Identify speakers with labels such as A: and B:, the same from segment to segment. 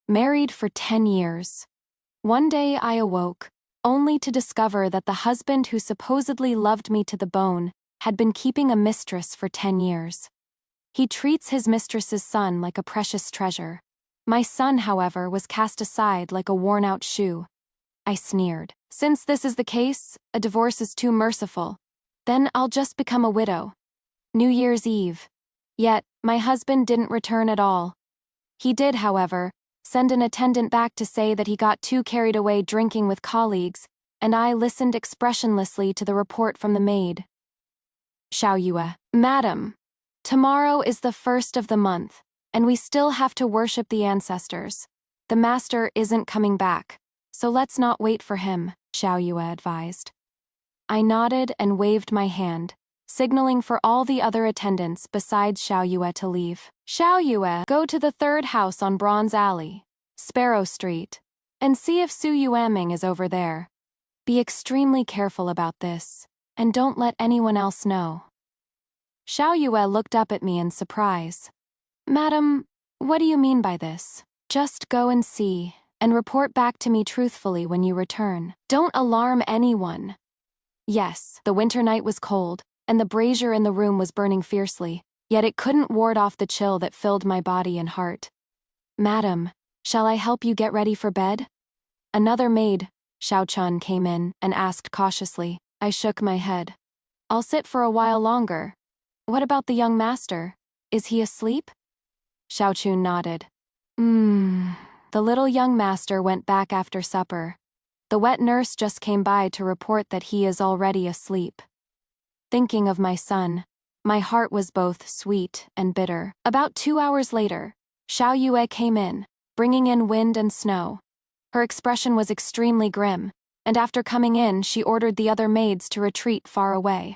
A: married for 10 years. One day I awoke, only to discover that the husband who supposedly loved me to the bone had been keeping a mistress for 10 years. He treats his mistress's son like a precious treasure. My son, however, was cast aside like a worn-out shoe. I sneered. Since this is the case, a divorce is too merciful. Then I'll just become a widow. New Year's Eve. Yet, my husband didn't return at all. He did, however, send an attendant back to say that he got too carried away drinking with colleagues, and I listened expressionlessly to the report from the maid. Xiao Yue. Madam, tomorrow is the 1st of the month, and we still have to worship the ancestors. The master isn't coming back, so let's not wait for him, Xiao Yue advised. I nodded and waved my hand, signaling for all the other attendants besides Xiao Yue to leave. Xiao Yue, go to the 3rd house on Bronze Alley, Sparrow Street, and see if Su Yuaming is over there. Be extremely careful about this, and don't let anyone else know. Xiao Yue looked up at me in surprise. Madam, what do you mean by this? Just go and see, and report back to me truthfully when you return. Don't alarm anyone. Yes, the winter night was cold, and the brazier in the room was burning fiercely, yet it couldn't ward off the chill that filled my body and heart. Madam, shall I help you get ready for bed? Another maid, Xiao Chun, came in and asked cautiously. I shook my head. I'll sit for a while longer. What about the young master? Is he asleep? Xiao Chun nodded. The little young master went back after supper. The wet nurse just came by to report that he is already asleep. Thinking of my son, my heart was both sweet and bitter. About 2 hours later, Xiao Yue came in, bringing in wind and snow. Her expression was extremely grim, and after coming in she ordered the other maids to retreat far away.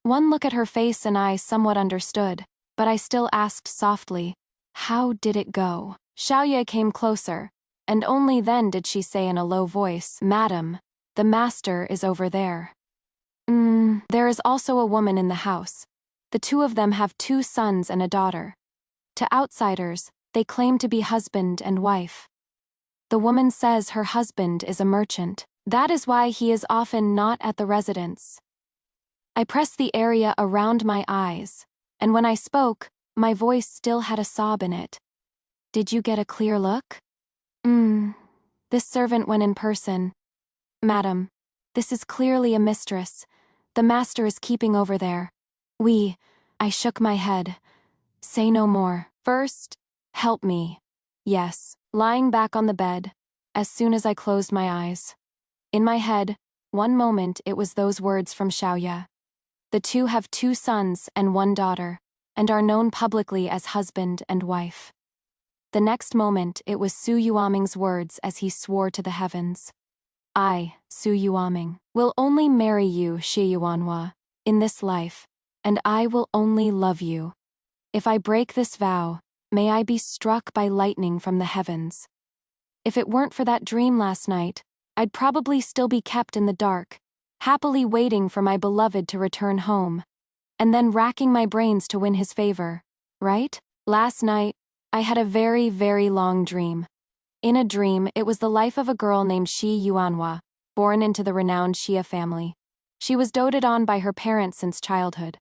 A: One look at her face and I somewhat understood, but I still asked softly, how did it go? Xiao Yue came closer, and only then did she say in a low voice, Madam, the master is over there. There is also a woman in the house. The two of them have 2 sons and a daughter. To outsiders, they claim to be husband and wife. The woman says her husband is a merchant. That is why he is often not at the residence. I pressed the area around my eyes, and when I spoke, my voice still had a sob in it. Did you get a clear look? This servant went in person. Madam, this is clearly a mistress. The master is keeping over there. I shook my head. Say no more. First, help me. Yes, lying back on the bed, as soon as I closed my eyes. In my head, one moment it was those words from Xiao Yue. The two have 2 sons and 1 daughter, and are known publicly as husband and wife. The next moment it was Su Yuaming's words as he swore to the heavens. I, Su Yuaming, will only marry you, Shi Yuanhua, in this life, and I will only love you. If I break this vow, may I be struck by lightning from the heavens. If it weren't for that dream last night, I'd probably still be kept in the dark, happily waiting for my beloved to return home, and then racking my brains to win his favor, right? Last night, I had a very, very long dream. In a dream, it was the life of a girl named Shi Yuanhua, born into the renowned Xia family. She was doted on by her parents since childhood.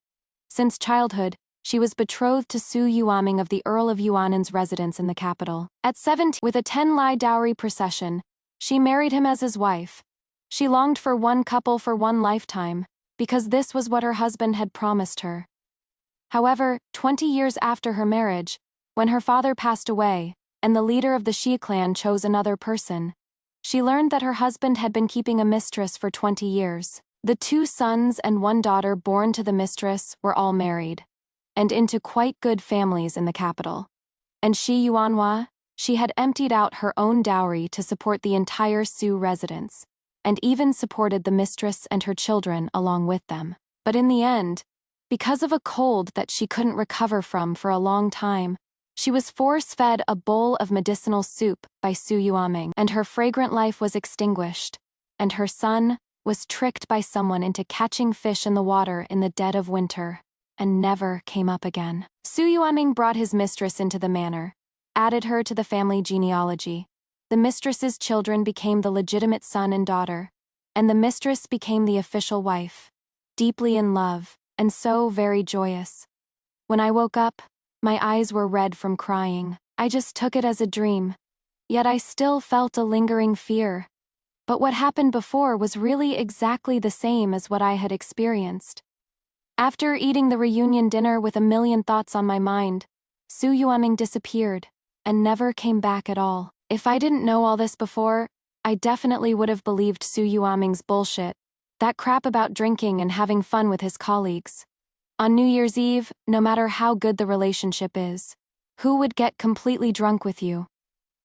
A: Since childhood, she was betrothed to Su Yuaming of the Earl of Yuanin's residence in the capital. At 17, with a 10-lai dowry procession, she married him as his wife. She longed for one couple for one lifetime, because this was what her husband had promised her. However, 20 years after her marriage, when her father passed away, and the leader of the Xi clan chose another person, she learned that her husband had been keeping a mistress for 20 years. The 2 sons and 1 daughter born to the mistress were all married, and into quite good families in the capital. And Shi Yuanhua, she had emptied out her own dowry to support the entire Su residence, and even supported the mistress and her children along with them. But in the end, because of a cold that she couldn't recover from for a long time, she was force-fed a bowl of medicinal soup by Su Yuaming, and her fragrant life was extinguished, and her son was tricked by someone into catching fish in the water in the dead of winter, and never came up again. Su Yuaming brought his mistress into the manor, added her to the family genealogy. The mistress's children became the legitimate son and daughter, and the mistress became the official wife, deeply in love, and so very joyous. When I woke up, my eyes were red from crying. I just took it as a dream. Yet I still felt a lingering fear. But what happened before was really exactly the same as what I had experienced. After eating the reunion dinner with a million thoughts on my mind, Su Yuaming disappeared and never came back at all. If I didn't know all this before, I definitely would have believed Su Yuaming's bullshit, that crap about drinking and having fun with his colleagues. On New Year's Eve, no matter how good the relationship is, who would get completely drunk with you?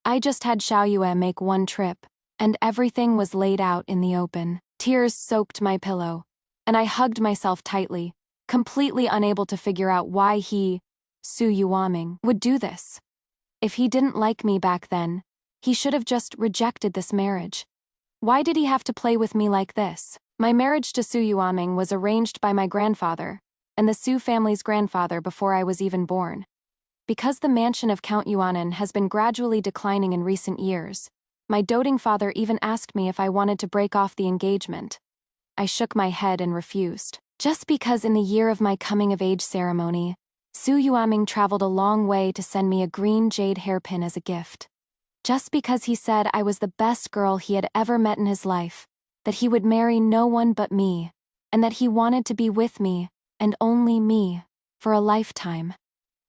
A: I just had Xiaoyue make one trip, and everything was laid out in the open. Tears soaked my pillow, and I hugged myself tightly, completely unable to figure out why he, Su Yuaming, would do this. If he didn't like me back then, he should have just rejected this marriage. Why did he have to play with me like this? My marriage to Su Yuaming was arranged by my grandfather, and the Su family's grandfather before I was even born. Because the mansion of Count Yuanan has been gradually declining in recent years, my doting father even asked me if I wanted to break off the engagement. I shook my head and refused. Just because in the year of my coming-of-age ceremony, Su Yuaming traveled a long way to send me a green jade hairpin as a gift. Just because he said I was the best girl he had ever met in his life, that he would marry no one but me, and that he wanted to be with me, and only me, for a lifetime.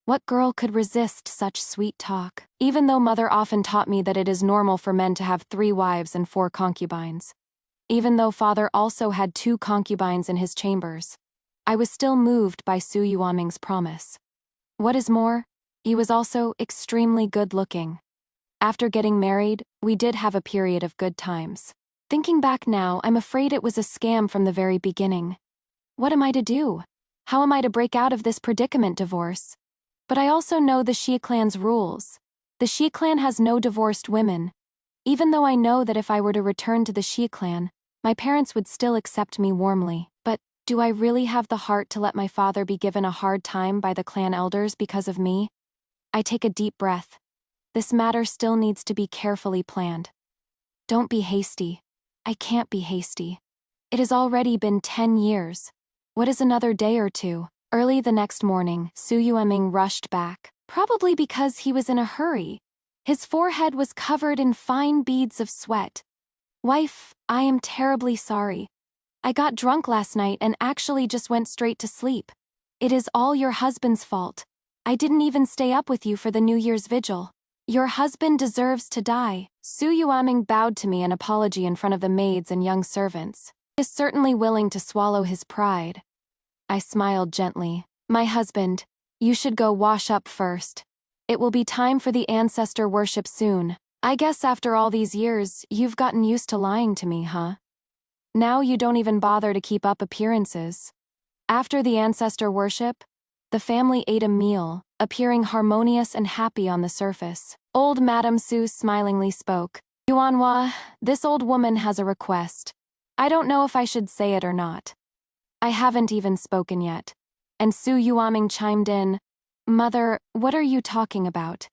A: What girl could resist such sweet talk? Even though mother often taught me that it is normal for men to have 3 wives and 4 concubines. Even though father also had 2 concubines in his chambers, I was still moved by Su Yuaming's promise. What is more, he was also extremely good-looking. After getting married, we did have a period of good times. Thinking back now, I'm afraid it was a scam from the very beginning. What am I to do? How am I to break out of this predicament, divorce? But I also know the Xie clan's rules. The Xie clan has no divorced women. Even though I know that if I were to return to the Xie clan, my parents would still accept me warmly. But do I really have the heart to let my father be given a hard time by the clan elders because of me? I take a deep breath. This matter still needs to be carefully planned. Don't be hasty. I can't be hasty. It has already been 10 years. What is another day or two? Early the next morning, Su Yuaming rushed back, probably because he was in a hurry. His forehead was covered in fine beads of sweat. Wife, I am terribly sorry. I got drunk last night and actually just went straight to sleep. It is all your husband's fault. I didn't even stay up with you for the New Year's vigil. Your husband deserves to die. Su Yuaming bowed to me an apology in front of the maids and young servants. He is certainly willing to swallow his pride. I smiled gently. My husband, you should go wash up first. It will be time for the ancestor worship soon. I guess after all these years, you've gotten used to lying to me, huh? Now you don't even bother to keep up appearances. After the ancestor worship, the family ate a meal, appearing harmonious and happy on the surface. Old Madame Su smilingly spoke. Yuanhua, this old woman has a request. I don't know if I should say it or not. I haven't even spoken yet. And Su Yuaming chimed in, Mother, what are you talking about?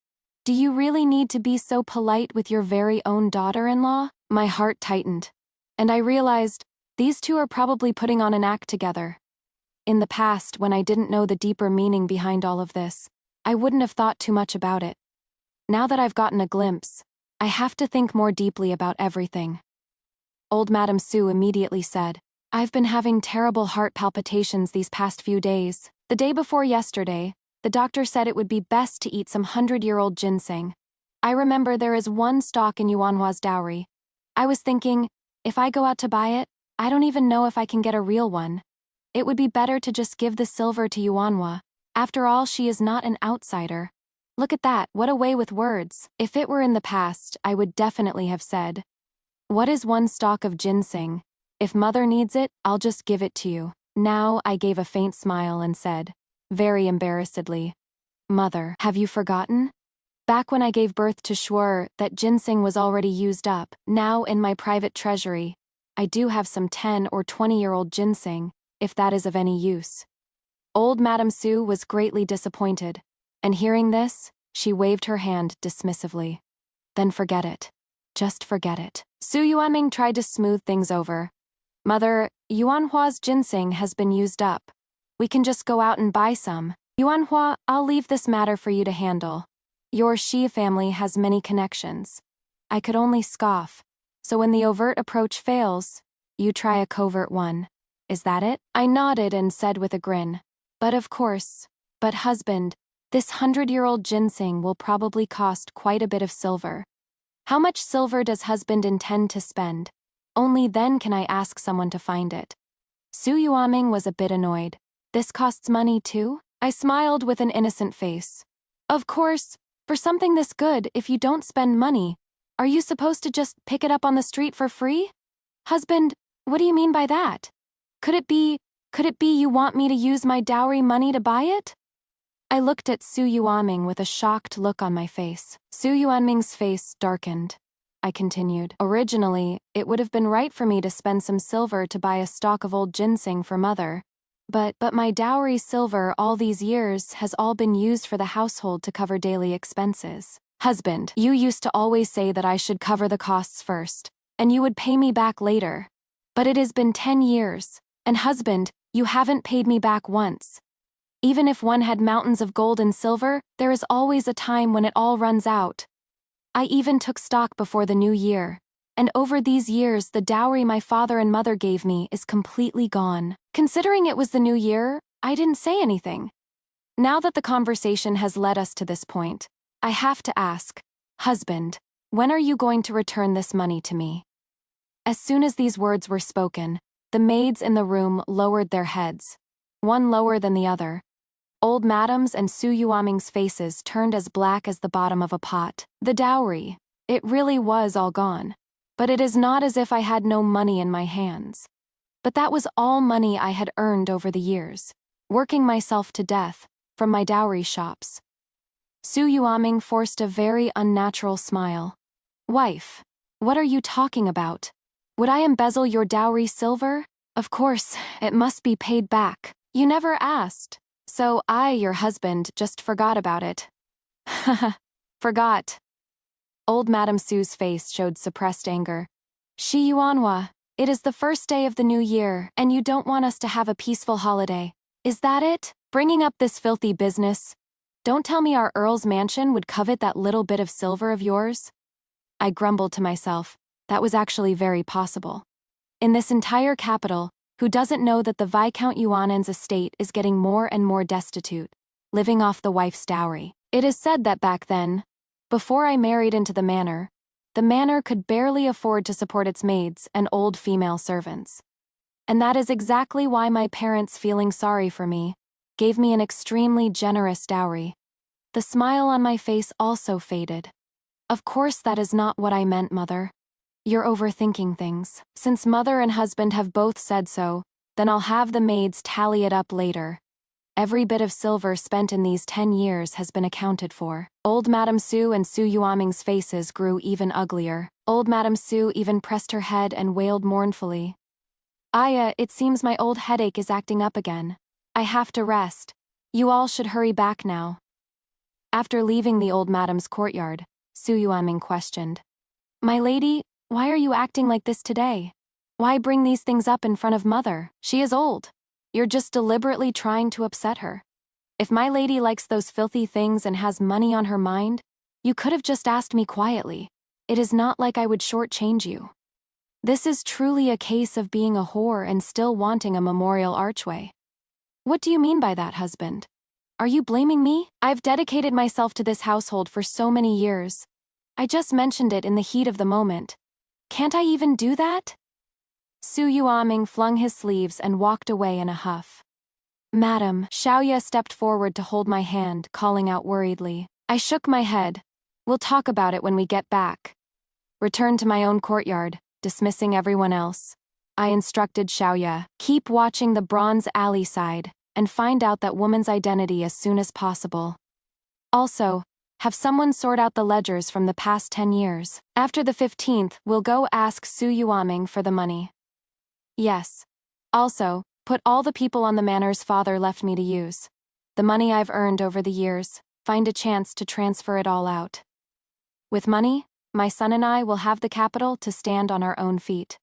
A: Do you really need to be so polite with your very own daughter-in-law? My heart tightened. And I realized, these two are probably putting on an act together. In the past, when I didn't know the deeper meaning behind all of this, I wouldn't have thought too much about it. Now that I've gotten a glimpse, I have to think more deeply about everything. Old Madame Su immediately said, I've been having terrible heart palpitations these past few days. The day before yesterday, the doctor said it would be best to eat some 100-year-old ginseng. I remember there is one stalk in Yuanhua's dowry. I was thinking, if I go out to buy it, I don't even know if I can get a real one. It would be better to just give the silver to Yuanhua. After all, she is not an outsider. Look at that, what a way with words. If it were in the past, I would definitely have said, what is one stalk of ginseng? If mother needs it, I'll just give it to you. Now I gave a faint smile and said, very embarrassedly, Mother, have you forgotten? Back when I gave birth to Shuer, that ginseng was already used up. Now in my private treasury, I do have some 10 or 20-year-old ginseng, if that is of any use. Old Madame Su was greatly disappointed, and hearing this, She waved her hand dismissively. Then forget it. Just forget it. Su Yuanming tried to smooth things over. Mother, Yuanhua's ginseng has been used up. We can just go out and buy some. Yuanhua, I'll leave this matter for you to handle. Your Xi family has many connections. I could only scoff. So when the overt approach fails, you try a covert one. Is that it? I nodded and said with a grin. But of course. But husband, this 100-year-old ginseng will probably cost quite a bit of silver. How much silver does husband intend to spend? Only then can I ask someone to find it. Su Yuanming was a bit annoyed. This costs money too? I smiled with an innocent face. Of course, for something this good, if you don't spend money, are you supposed to just pick it up on the street for free? Husband, what do you mean by that? Could it be you want me to use my dowry money to buy it? I looked at Su Yuanming with a shocked look on my face. Su Yuanming's face darkened. I continued. Originally, it would have been right for me to spend some silver to buy a stalk of old ginseng for mother. But my dowry silver all these years has all been used for the household to cover daily expenses. Husband, you used to always say that I should cover the costs first, and you would pay me back later. But it has been 10 years, and husband, you haven't paid me back once. Even if one had mountains of gold and silver, there is always a time when it all runs out. I even took stock before the new year, and over these years the dowry my father and mother gave me is completely gone. Considering it was the new year, I didn't say anything. Now that the conversation has led us to this point, I have to ask, husband, when are you going to return this money to me? As soon as these words were spoken, the maids in the room lowered their heads, one lower than the other. Old Madam's and Su Yuanming's faces turned as black as the bottom of a pot. The dowry. It really was all gone. But it is not as if I had no money in my hands. But that was all money I had earned over the years, working myself to death, from my dowry shops. Su Yuanming forced a very unnatural smile. Wife, what are you talking about? Would I embezzle your dowry silver? Of course, it must be paid back. You never asked. So I, your husband, just forgot about it. Haha, forgot. Old Madame Su's face showed suppressed anger. Shi Yuanhua, it is the first day of the new year, and you don't want us to have a peaceful holiday. Is that it? Bringing up this filthy business? Don't tell me our Earl's mansion would covet that little bit of silver of yours? I grumbled to myself. That was actually very possible. In this entire capital, who doesn't know that the Viscount Yuanen's estate is getting more and more destitute, living off the wife's dowry? It is said that back then, before I married into the manor could barely afford to support its maids and old female servants. And that is exactly why my parents, feeling sorry for me, gave me an extremely generous dowry. The smile on my face also faded. Of course that is not what I meant, Mother. You're overthinking things. Since Mother and husband have both said so, then I'll have the maids tally it up later. Every bit of silver spent in these 10 years has been accounted for. Old Madame Su and Su Yuanming's faces grew even uglier. Old Madame Su even pressed her head and wailed mournfully. Aya, it seems my old headache is acting up again. I have to rest. You all should hurry back now. After leaving the old Madame's courtyard, Su Yuanming questioned. My lady, why are you acting like this today? Why bring these things up in front of Mother? She is old. You're just deliberately trying to upset her. If my lady likes those filthy things and has money on her mind, you could have just asked me quietly. It is not like I would shortchange you. This is truly a case of being a whore and still wanting a memorial archway. What do you mean by that, husband? Are you blaming me? I've dedicated myself to this household for so many years. I just mentioned it in the heat of the moment. Can't I even do that? Su Yuanming flung his sleeves and walked away in a huff. Madam, Xiaoya stepped forward to hold my hand, calling out worriedly. I shook my head. We'll talk about it when we get back. Returned to my own courtyard, dismissing everyone else. I instructed Xiaoya, keep watching the Bronze Alley side, and find out that woman's identity as soon as possible. Also, have someone sort out the ledgers from the past 10 years. After the 15th, we'll go ask Su Yuanming for the money. Yes. Also, put all the people on the manor's father left me to use. The money I've earned over the years. find a chance to transfer it all out. With money, my son and I will have the capital to stand on our own feet.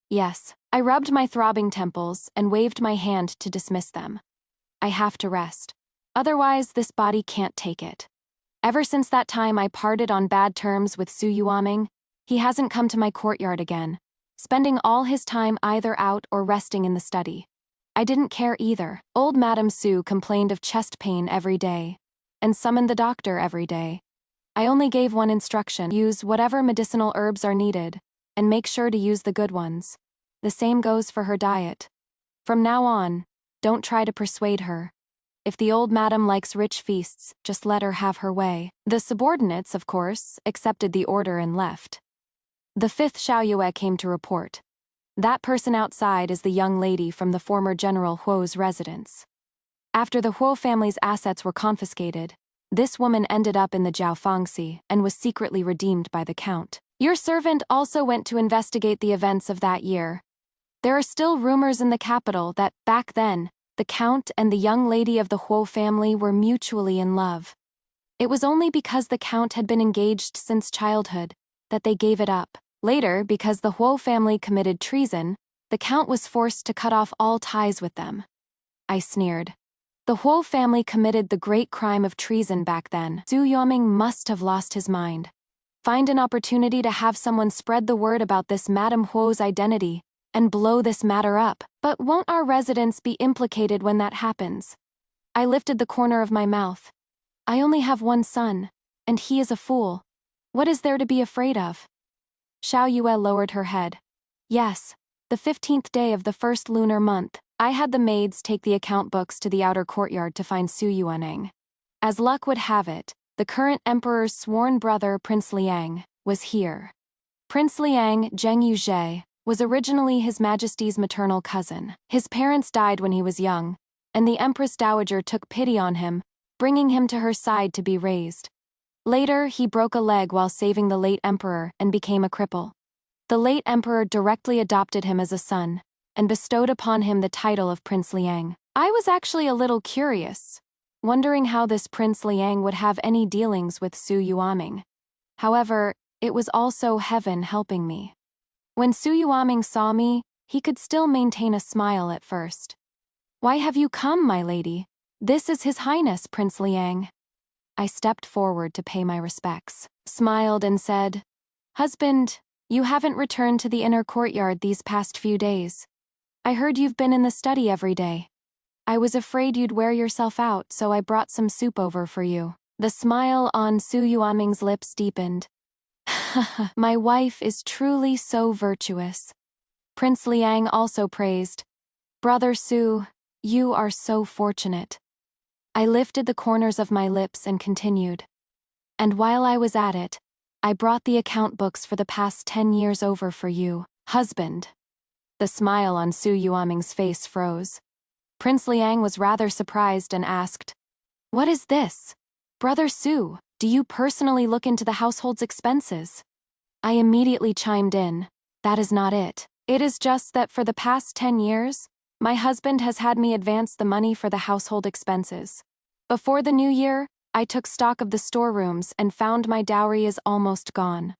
A: Yes, I rubbed my throbbing temples and waved my hand to dismiss them. I have to rest. Otherwise, this body can't take it. Ever since that time I parted on bad terms with Su Yuaming, he hasn't come to my courtyard again, spending all his time either out or resting in the study. I didn't care either. Old Madame Su complained of chest pain every day, and summoned the doctor every day. I only gave one instruction: use whatever medicinal herbs are needed, and make sure to use the good ones. The same goes for her diet. From now on, don't try to persuade her. If the old madam likes rich feasts, just let her have her way. The subordinates, of course, accepted the order and left. The fifth Xiaoyue came to report. That person outside is the young lady from the former General Huo's residence. After the Huo family's assets were confiscated, this woman ended up in the Jiaofangxi and was secretly redeemed by the count. Your servant also went to investigate the events of that year. There are still rumors in the capital that, back then, the count and the young lady of the Huo family were mutually in love. It was only because the count had been engaged since childhood that they gave it up. Later, because the Huo family committed treason, the count was forced to cut off all ties with them. I sneered. The Huo family committed the great crime of treason back then. Su Yuaming must have lost his mind. Find an opportunity to have someone spread the word about this Madame Huo's identity and blow this matter up. But won't our residents be implicated when that happens? I lifted the corner of my mouth. I only have one son, and he is a fool. What is there to be afraid of? Xiaoyue lowered her head. Yes, the 15th day of the first lunar month, I had the maids take the account books to the outer courtyard to find Su Yuaneng. As luck would have it, the current emperor's sworn brother, Prince Liang, was here. Prince Liang Zheng Yuzhe was originally His Majesty's maternal cousin. His parents died when he was young, and the Empress Dowager took pity on him, bringing him to her side to be raised. Later, he broke a leg while saving the late emperor and became a cripple. The late emperor directly adopted him as a son, and bestowed upon him the title of Prince Liang. I was actually a little curious, wondering how this Prince Liang would have any dealings with Su Yuaming. However, it was also heaven helping me. When Su Yuaming saw me, he could still maintain a smile at first. Why have you come, my lady? This is His Highness, Prince Liang. I stepped forward to pay my respects, smiled and said, Husband, you haven't returned to the inner courtyard these past few days. I heard you've been in the study every day. I was afraid you'd wear yourself out, so I brought some soup over for you. The smile on Su Yuaming's lips deepened. My wife is truly so virtuous. Prince Liang also praised, Brother Su, you are so fortunate. I lifted the corners of my lips and continued. And while I was at it, I brought the account books for the past 10 years over for you, husband. The smile on Su Yuaming's face froze. Prince Liang was rather surprised and asked, What is this? Brother Su, do you personally look into the household's expenses? I immediately chimed in, That is not it. It is just that for the past 10 years, my husband has had me advance the money for the household expenses. Before the new year, I took stock of the storerooms and found my dowry is almost gone.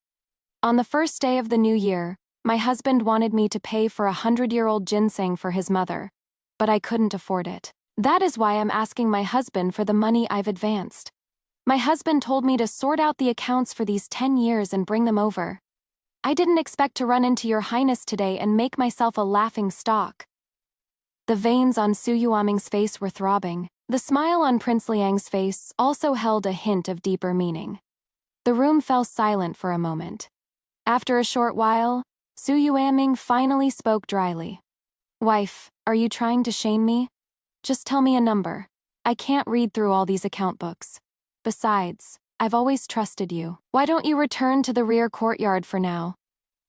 A: On the first day of the new year, my husband wanted me to pay for 100-year-old ginseng for his mother, but I couldn't afford it. That is why I'm asking my husband for the money I've advanced. My husband told me to sort out the accounts for these 10 years and bring them over. I didn't expect to run into Your Highness today and make myself a laughing stock. The veins on Su Yuaming's face were throbbing. The smile on Prince Liang's face also held a hint of deeper meaning. The room fell silent for a moment. After a short while, Su Yuaming finally spoke dryly. Wife, are you trying to shame me? Just tell me a number. I can't read through all these account books. Besides, I've always trusted you. Why don't you return to the rear courtyard for now?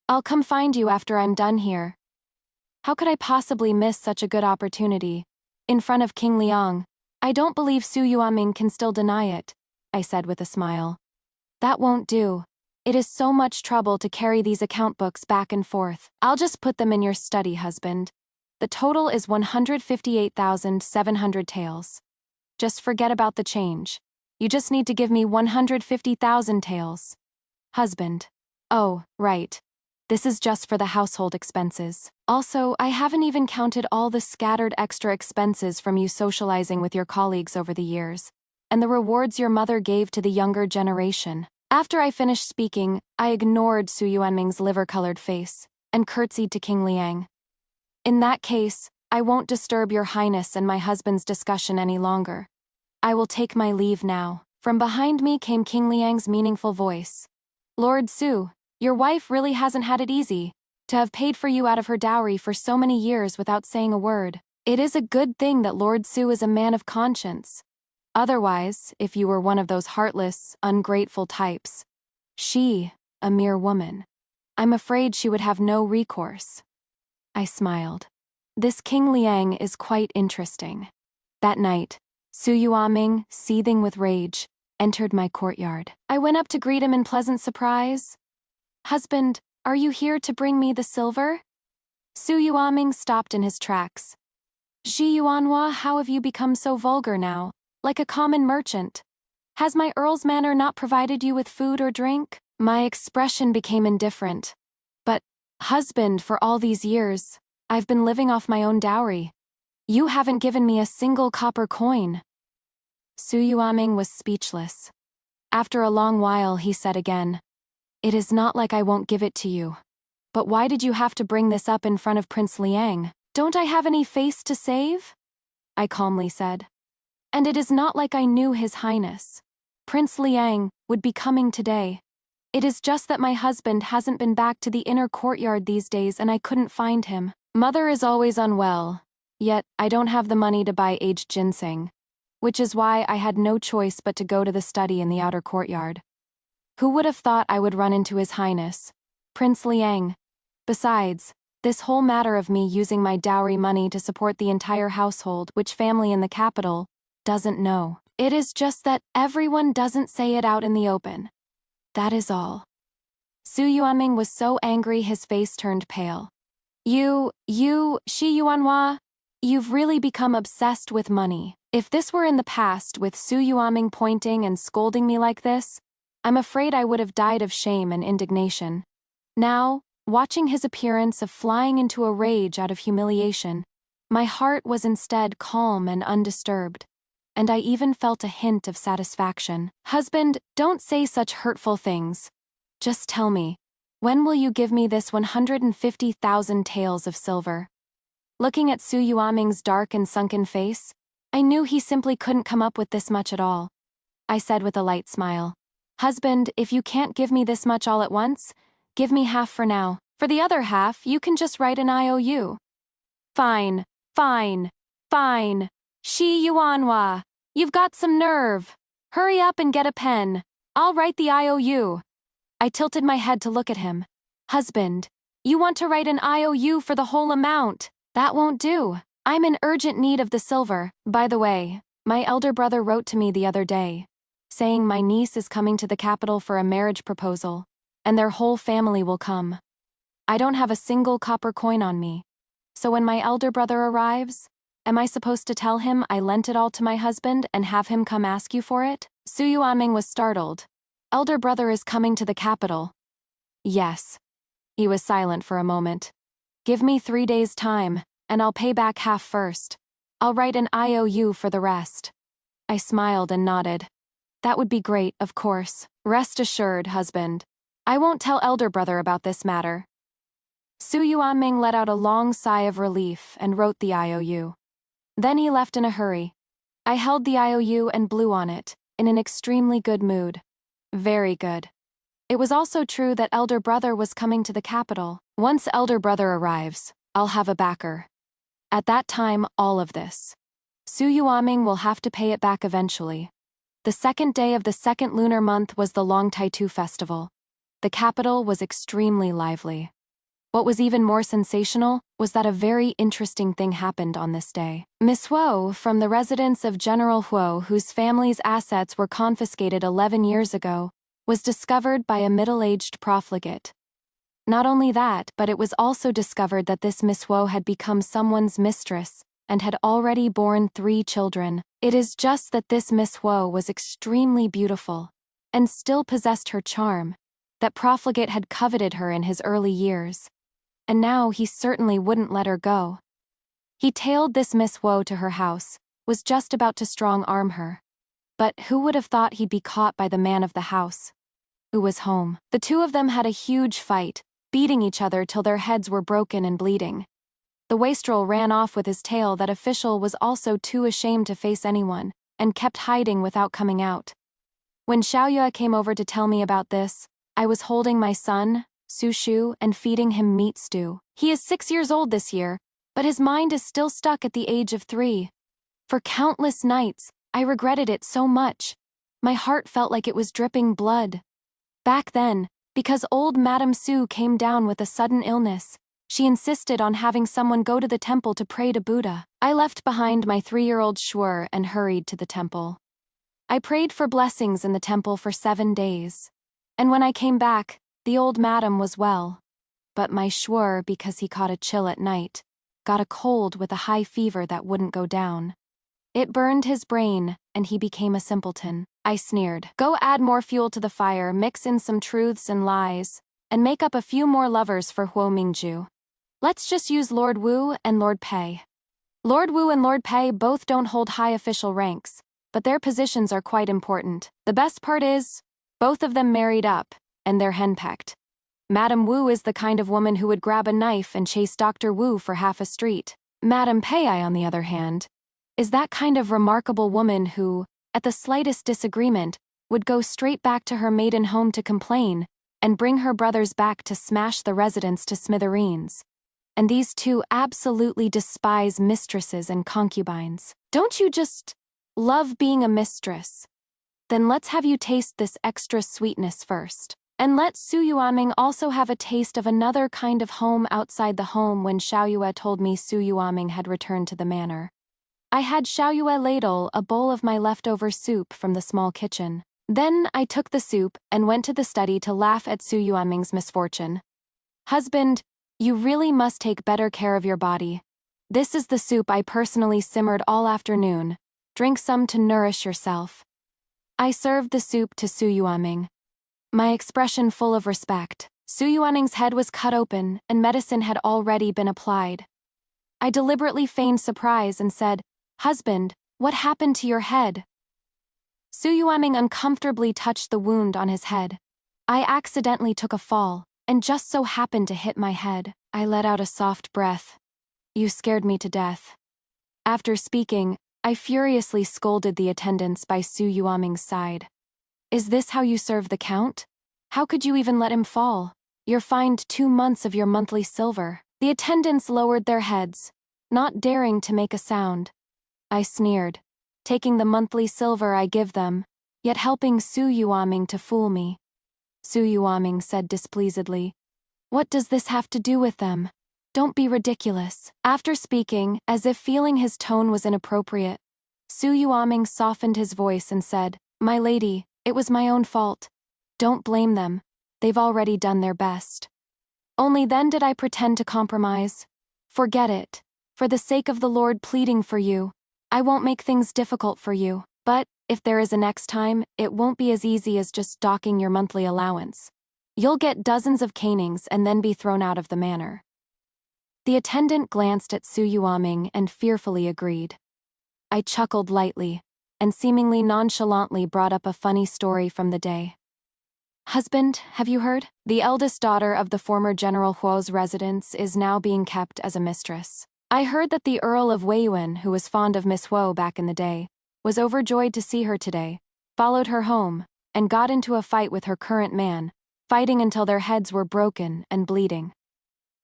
A: I'll come find you after I'm done here. How could I possibly miss such a good opportunity? In front of King Liang, I don't believe Su Yuaming can still deny it, I said with a smile. That won't do. It is so much trouble to carry these account books back and forth. I'll just put them in your study, husband. The total is 158,700 taels. Just forget about the change. You just need to give me 150,000 taels. Husband. Oh, right. This is just for the household expenses. Also, I haven't even counted all the scattered extra expenses from you socializing with your colleagues over the years, and the rewards your mother gave to the younger generation. After I finished speaking, I ignored Su Yuanming's liver-colored face and curtsied to King Liang. In that case, I won't disturb your highness and my husband's discussion any longer. I will take my leave now. From behind me came King Liang's meaningful voice. Lord Su, your wife really hasn't had it easy, to have paid for you out of her dowry for so many years without saying a word. It is a good thing that Lord Su is a man of conscience. Otherwise, if you were one of those heartless, ungrateful types, she, a mere woman, I'm afraid she would have no recourse. I smiled. This King Liang is quite interesting. That night, Su Yuaming, seething with rage, entered my courtyard. I went up to greet him in pleasant surprise. Husband, are you here to bring me the silver? Su Yuaming stopped in his tracks. Ji Yuanhua, how have you become so vulgar now, like a common merchant? Has my earl's manor not provided you with food or drink? My expression became indifferent. But, husband, for all these years, I've been living off my own dowry. You haven't given me a single copper coin. Su Yuaming was speechless. After a long while, he said again, It is not like I won't give it to you. But why did you have to bring this up in front of Prince Liang? Don't I have any face to save? I calmly said. And it is not like I knew His Highness. Prince Liang would be coming today. It is just that my husband hasn't been back to the inner courtyard these days and I couldn't find him. Mother is always unwell, yet I don't have the money to buy aged ginseng, which is why I had no choice but to go to the study in the outer courtyard. Who would have thought I would run into His Highness, Prince Liang? Besides, this whole matter of me using my dowry money to support the entire household, which family in the capital doesn't know. It is just that everyone doesn't say it out in the open. That is all. Su Yuanming was so angry his face turned pale. You, Shi Yuanhua, you've really become obsessed with money. If this were in the past with Su Yuanming pointing and scolding me like this, I'm afraid I would have died of shame and indignation. Now, watching his appearance of flying into a rage out of humiliation, my heart was instead calm and undisturbed, and I even felt a hint of satisfaction. Husband, don't say such hurtful things. Just tell me, when will you give me this 150,000 taels of silver? Looking at Su Yuaming's dark and sunken face, I knew he simply couldn't come up with this much at all. I said with a light smile, Husband, if you can't give me this much all at once, give me half for now. For the other half, you can just write an IOU. Fine, fine, fine. Shi Yuanhua, you've got some nerve. Hurry up and get a pen. I'll write the IOU. I tilted my head to look at him. Husband, you want to write an IOU for the whole amount? That won't do. I'm in urgent need of the silver. By the way, my elder brother wrote to me the other day, saying my niece is coming to the capital for a marriage proposal, and their whole family will come. I don't have a single copper coin on me. So when my elder brother arrives, am I supposed to tell him I lent it all to my husband and have him come ask you for it? Su Yuanming was startled. Elder brother is coming to the capital. Yes. He was silent for a moment. Give me 3 days' time, and I'll pay back half first. I'll write an IOU for the rest. I smiled and nodded. That would be great, of course. Rest assured, husband. I won't tell elder brother about this matter. Su Yuanming let out a long sigh of relief and wrote the IOU. Then he left in a hurry. I held the IOU and blew on it, in an extremely good mood. Very good. It was also true that elder brother was coming to the capital. Once elder brother arrives, I'll have a backer. At that time, all of this. Su Yuanming will have to pay it back eventually. The second day of the second lunar month was the Long Taitu festival. The capital was extremely lively. What was even more sensational was that a very interesting thing happened on this day. Miss Huo, from the residence of General Huo, whose family's assets were confiscated 11 years ago, was discovered by a middle-aged profligate. Not only that, but it was also discovered that this Miss Huo had become someone's mistress and had already borne 3 children. It is just that this Miss Woe was extremely beautiful, and still possessed her charm. That profligate had coveted her in his early years, and now he certainly wouldn't let her go. He tailed this Miss Woe to her house, was just about to strong-arm her. But who would have thought he'd be caught by the man of the house, who was home? The two of them had a huge fight, beating each other till their heads were broken and bleeding. The wastrel ran off with his tail. That official was also too ashamed to face anyone, and kept hiding without coming out. When Xiaoyue came over to tell me about this, I was holding my son, Su Shu, and feeding him meat stew. He is 6 years old this year, but his mind is still stuck at the age of 3. For countless nights, I regretted it so much. My heart felt like it was dripping blood. Back then, because old Madame Su came down with a sudden illness, she insisted on having someone go to the temple to pray to Buddha. I left behind my 3-year-old Shuer and hurried to the temple. I prayed for blessings in the temple for 7 days. And when I came back, the old madam was well. But my Shuer, because he caught a chill at night, got a cold with a high fever that wouldn't go down. It burned his brain, and he became a simpleton. I sneered. Go add more fuel to the fire, mix in some truths and lies, and make up a few more lovers for Huo Mingju. Let's just use Lord Wu and Lord Pei. Lord Wu and Lord Pei both don't hold high official ranks, but their positions are quite important. The best part is, both of them married up, and they're henpecked. Madame Wu is the kind of woman who would grab a knife and chase Dr. Wu for half a street. Madame Pei, on the other hand, is that kind of remarkable woman who, at the slightest disagreement, would go straight back to her maiden home to complain, and bring her brothers back to smash the residence to smithereens. And these two absolutely despise mistresses and concubines. Don't you just love being a mistress? Then let's have you taste this extra sweetness first. And let Su Yuaming also have a taste of another kind of home outside the home. When Xiaoyue told me Su Yuaming had returned to the manor, I had Xiaoyue ladle a bowl of my leftover soup from the small kitchen. Then I took the soup and went to the study to laugh at Su Yuaming's misfortune. Husband, you really must take better care of your body. This is the soup I personally simmered all afternoon. Drink some to nourish yourself. I served the soup to Su Yuaming, my expression full of respect. Su Yuaming's head was cut open, and medicine had already been applied. I deliberately feigned surprise and said, Husband, what happened to your head? Su Yuaming uncomfortably touched the wound on his head. I accidentally took a fall, and just so happened to hit my head. I let out a soft breath. You scared me to death. After speaking, I furiously scolded the attendants by Su Yuaming's side. Is this how you serve the count? How could you even let him fall? You're fined 2 months of your monthly silver. The attendants lowered their heads, not daring to make a sound. I sneered, taking the monthly silver I give them, yet helping Su Yuaming to fool me. Su Yuaming said displeasedly, What does this have to do with them? Don't be ridiculous. After speaking, as if feeling his tone was inappropriate, Su Yuaming softened his voice and said, My lady, it was my own fault. Don't blame them. They've already done their best. Only then did I pretend to compromise. Forget it. For the sake of the Lord pleading for you, I won't make things difficult for you. But, if there is a next time, it won't be as easy as just docking your monthly allowance. You'll get dozens of canings and then be thrown out of the manor. The attendant glanced at Su Yuaming and fearfully agreed. I chuckled lightly, and seemingly nonchalantly brought up a funny story from the day. Husband, have you heard? The eldest daughter of the former General Huo's residence is now being kept as a mistress. I heard that the Earl of Weiyuan, who was fond of Miss Huo back in the day, was overjoyed to see her today, followed her home, and got into a fight with her current man, fighting until their heads were broken and bleeding.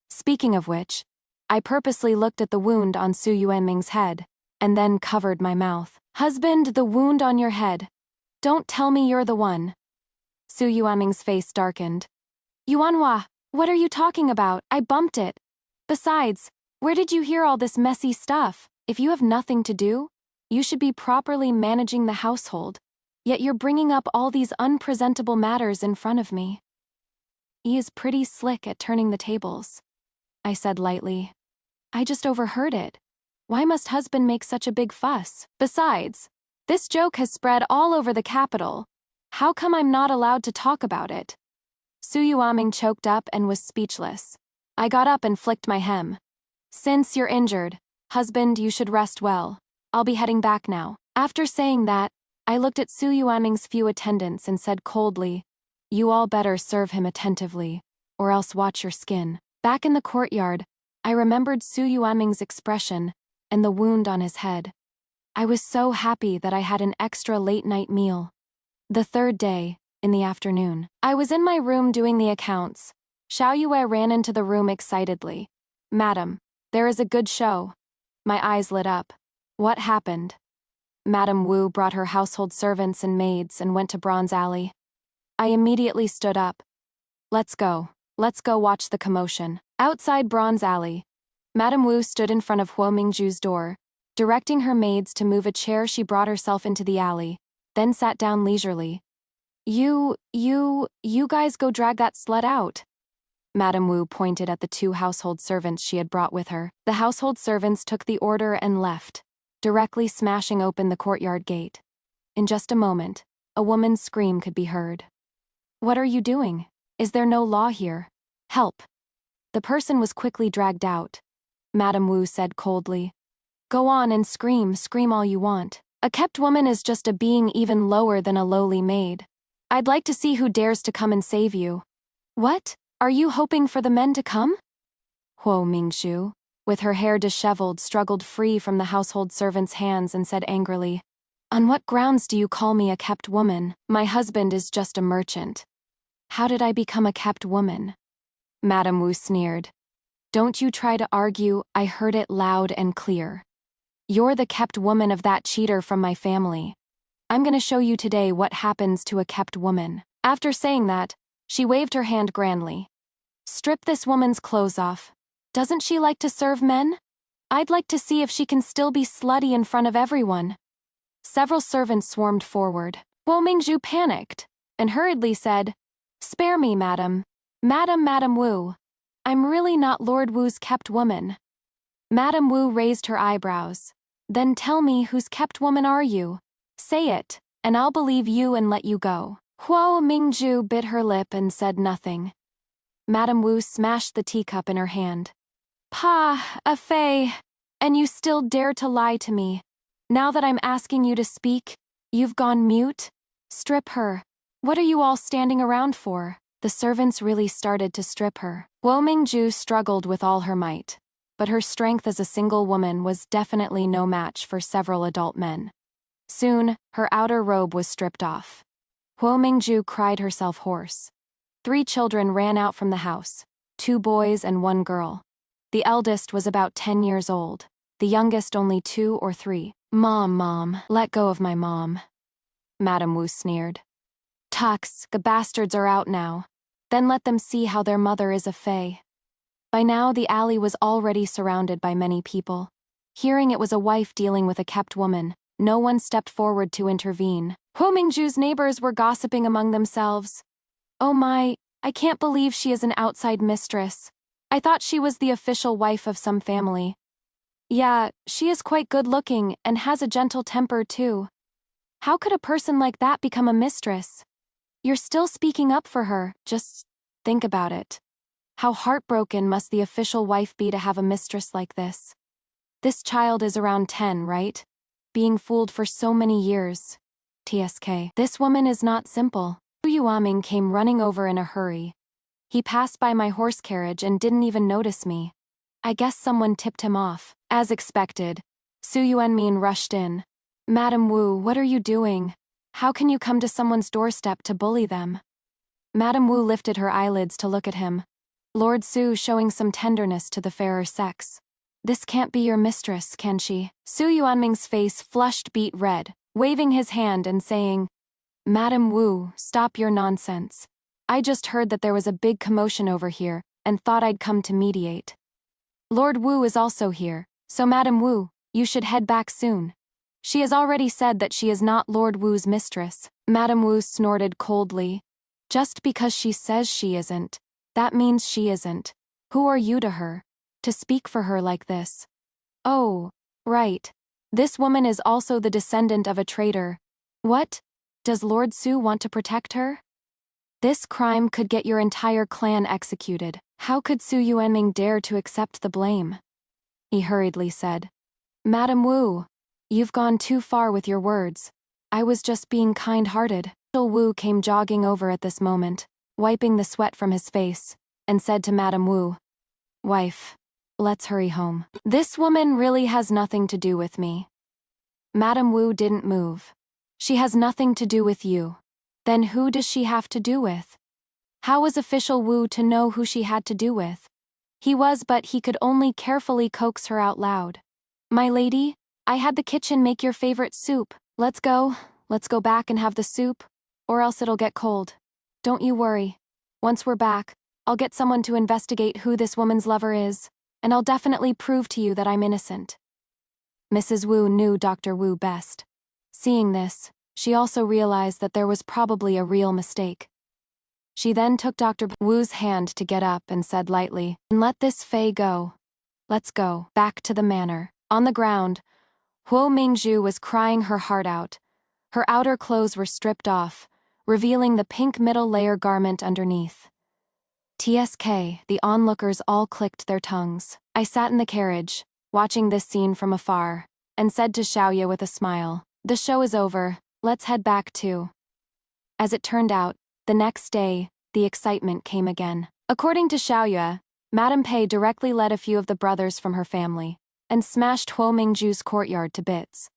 A: Speaking of which, I purposely looked at the wound on Su Yuanming's head, and then covered my mouth. Husband, the wound on your head. Don't tell me you're the one. Su Yuanming's face darkened. Yuanhua, what are you talking about? I bumped it. Besides, where did you hear all this messy stuff? If you have nothing to do, you should be properly managing the household, yet you're bringing up all these unpresentable matters in front of me. He is pretty slick at turning the tables, I said lightly. I just overheard it. Why must husband make such a big fuss? Besides, this joke has spread all over the capital. How come I'm not allowed to talk about it? Su Yuaming choked up and was speechless. I got up and flicked my hem. Since you're injured, husband, you should rest well. I'll be heading back now. After saying that, I looked at Su Yuaming's few attendants and said coldly, you all better serve him attentively, or else watch your skin. Back in the courtyard, I remembered Su Yuaming's expression and the wound on his head. I was so happy that I had an extra late-night meal. The third day, in the afternoon, I was in my room doing the accounts. Xiao Yue ran into the room excitedly. Madam, there is a good show. My eyes lit up. What happened? Madame Wu brought her household servants and maids and went to Bronze Alley. I immediately stood up. Let's go. Let's go watch the commotion. Outside Bronze Alley, Madame Wu stood in front of Huo Mingju's door, directing her maids to move a chair. She brought herself into the alley, then sat down leisurely. You guys go drag that slut out. Madame Wu pointed at the two household servants she had brought with her. The household servants took the order and left, directly smashing open the courtyard gate. In just a moment, a woman's scream could be heard. What are you doing? Is there no law here? Help! The person was quickly dragged out. Madame Wu said coldly. Go on and scream all you want. A kept woman is just a being even lower than a lowly maid. I'd like to see who dares to come and save you. What? Are you hoping for the men to come? Huo Mingzhu, with her hair disheveled, struggled free from the household servant's hands and said angrily, on what grounds do you call me a kept woman? My husband is just a merchant. How did I become a kept woman? Madame Wu sneered. Don't you try to argue, I heard it loud and clear. You're the kept woman of that cheater from my family. I'm gonna show you today what happens to a kept woman. After saying that, she waved her hand grandly. Strip this woman's clothes off. Doesn't she like to serve men? I'd like to see if she can still be slutty in front of everyone. Several servants swarmed forward. Huo Mingzhu panicked and hurriedly said, Spare me, madam. Madam Wu. I'm really not Lord Wu's kept woman. Madame Wu raised her eyebrows. Then tell me, whose kept woman are you? Say it, and I'll believe you and let you go. Huo Mingzhu bit her lip and said nothing. Madame Wu smashed the teacup in her hand. Pa, a fey, and you still dare to lie to me. Now that I'm asking you to speak, you've gone mute? Strip her. What are you all standing around for? The servants really started to strip her. Huo Mingzhu struggled with all her might, but her strength as a single woman was definitely no match for several adult men. Soon, her outer robe was stripped off. Huo Mingzhu cried herself hoarse. 3 children ran out from the house, 2 boys and 1 girl. The eldest was about 10 years old, the youngest only 2 or 3. Mom, let go of my mom. Madame Wu sneered. Tux, the bastards are out now. Then let them see how their mother is a fey. By now, the alley was already surrounded by many people. Hearing it was a wife dealing with a kept woman, no one stepped forward to intervene. Huo Mingzhu's neighbors were gossiping among themselves. Oh my, I can't believe she is an outside mistress. I thought she was the official wife of some family. Yeah, she is quite good-looking and has a gentle temper too. How could a person like that become a mistress? You're still speaking up for her, just think about it. How heartbroken must the official wife be to have a mistress like this? This child is around 10, right? Being fooled for so many years. TSK. This woman is not simple. Su Yuaming came running over in a hurry. He passed by my horse carriage and didn't even notice me. I guess someone tipped him off. As expected, Su Yuanmin rushed in. Madame Wu, what are you doing? How can you come to someone's doorstep to bully them? Madame Wu lifted her eyelids to look at him. Lord Su showing some tenderness to the fairer sex. This can't be your mistress, can she? Su Yuanming's face flushed beet red, waving his hand and saying, Madame Wu, stop your nonsense. I just heard that there was a big commotion over here, and thought I'd come to mediate. Lord Wu is also here, so Madame Wu, you should head back soon. She has already said that she is not Lord Wu's mistress. Madame Wu snorted coldly. Just because she says she isn't, that means she isn't. Who are you to her? To speak for her like this? Oh, Right. This woman is also the descendant of a traitor. What? Does Lord Su want to protect her? This crime could get your entire clan executed. How could Su Yuanming dare to accept the blame? He hurriedly said. Madam Wu, you've gone too far with your words. I was just being kind-hearted. Wu came jogging over at this moment, wiping the sweat from his face, and said to Madam Wu, Wife, let's hurry home. This woman really has nothing to do with me. Madam Wu didn't move. She has nothing to do with you. Then who does she have to do with? How was official Wu to know who she had to do with? But he could only carefully coax her out loud. My lady, I had the kitchen make your favorite soup. Let's go back and have the soup, or else it'll get cold. Don't you worry. Once we're back, I'll get someone to investigate who this woman's lover is, and I'll definitely prove to you that I'm innocent. Mrs. Wu knew Dr. Wu best. Seeing this, she also realized that there was probably a real mistake. She then took Dr. Wu's hand to get up and said lightly, Let this Fei go. Let's go. Back to the manor. On the ground, Huo Mingzhu was crying her heart out. Her outer clothes were stripped off, revealing the pink middle layer garment underneath. TSK, the onlookers all clicked their tongues. I sat in the carriage, watching this scene from afar, and said to Xiaoye with a smile, The show is over, let's head back too. As it turned out, the next day, the excitement came again. According to Xiaoye, Madame Pei directly led a few of the brothers from her family, and smashed Huo Mingzhu's courtyard to bits.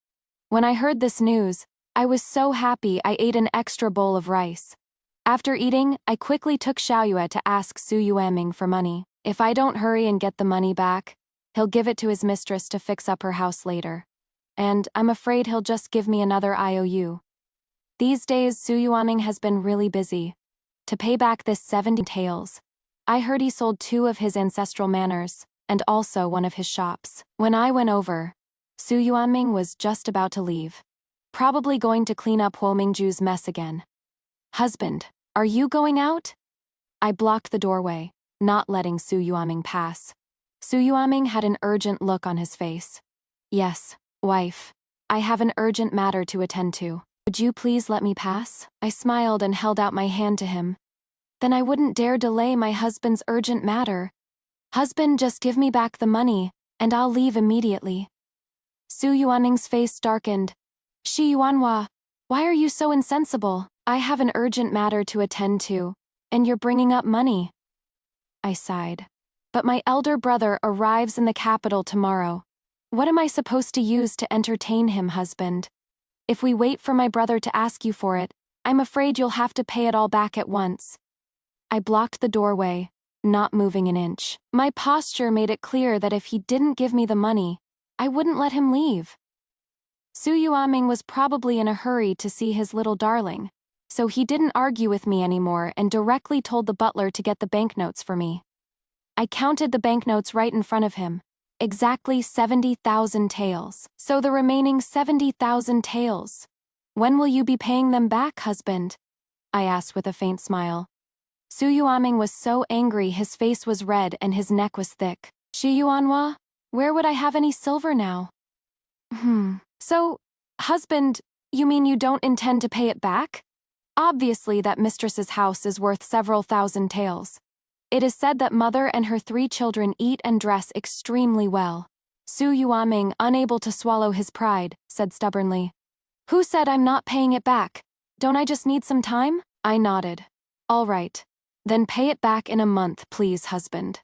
A: When I heard this news, I was so happy I ate an extra bowl of rice. After eating, I quickly took Xiaoye to ask Su Yuanming for money. If I don't hurry and get the money back, he'll give it to his mistress to fix up her house later. And I'm afraid he'll just give me another IOU. These days Su Yuanming has been really busy. To pay back this 70 taels, I heard he sold 2 of his ancestral manors, and also one of his shops. When I went over, Su Yuanming was just about to leave. Probably going to clean up Huo Mingzhu's mess again. Husband, are you going out? I blocked the doorway, not letting Su Yuanming pass. Su Yuanming had an urgent look on his face. Yes, wife. I have an urgent matter to attend to. Would you please let me pass? I smiled and held out my hand to him. Then I wouldn't dare delay my husband's urgent matter. Husband, just give me back the money, and I'll leave immediately. Su Yuanming's face darkened. Shi Yuanhua, why are you so insensible? I have an urgent matter to attend to, and you're bringing up money. I sighed. But my elder brother arrives in the capital tomorrow. What am I supposed to use to entertain him, husband? If we wait for my brother to ask you for it, I'm afraid you'll have to pay it all back at once. I blocked the doorway, not moving an inch. My posture made it clear that if he didn't give me the money, I wouldn't let him leave. Su Yuanming was probably in a hurry to see his little darling, so he didn't argue with me anymore and directly told the butler to get the banknotes for me. I counted the banknotes right in front of him. Exactly 70,000 taels. So the remaining 70,000 taels. When will you be paying them back, husband? I asked with a faint smile. Su Yuanming was so angry his face was red and his neck was thick. Shi Yuanhua, where would I have any silver now? So, husband, you mean you don't intend to pay it back? Obviously that mistress's house is worth several thousand taels. It is said that mother and her 3 children eat and dress extremely well. Su Yuanming, unable to swallow his pride, said stubbornly. Who said I'm not paying it back? Don't I just need some time? I nodded. All right. Then pay it back in a month, please, husband.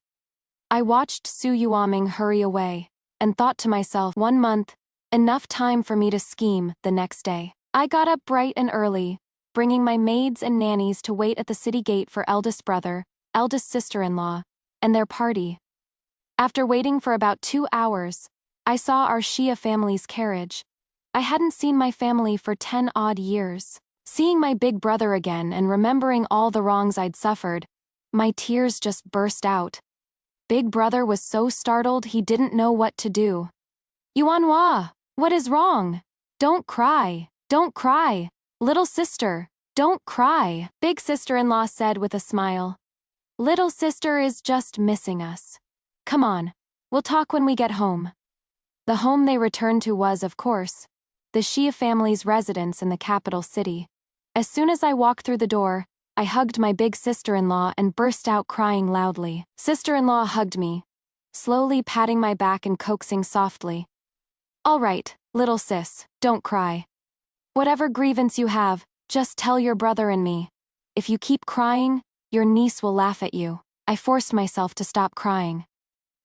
A: I watched Su Yuanming hurry away, and thought to myself, 1 month, enough time for me to scheme the next day. I got up bright and early, bringing my maids and nannies to wait at the city gate for eldest brother, eldest sister-in-law, and their party. After waiting for about 2 hours, I saw our Shia family's carriage. I hadn't seen my family for 10 odd years. Seeing my big brother again and remembering all the wrongs I'd suffered, my tears just burst out. Big brother was so startled he didn't know what to do. Yuanhua, what is wrong? Don't cry, don't cry. Little sister, don't cry, big sister-in-law said with a smile. Little sister is just missing us. Come on, we'll talk when we get home. The home they returned to was, of course, the Xia family's residence in the capital city. As soon as I walked through the door, I hugged my big sister-in-law and burst out crying loudly. Sister-in-law hugged me, slowly patting my back and coaxing softly. "All right, little sis, don't cry. Whatever grievance you have, just tell your brother and me. If you keep crying, your niece will laugh at you." I forced myself to stop crying.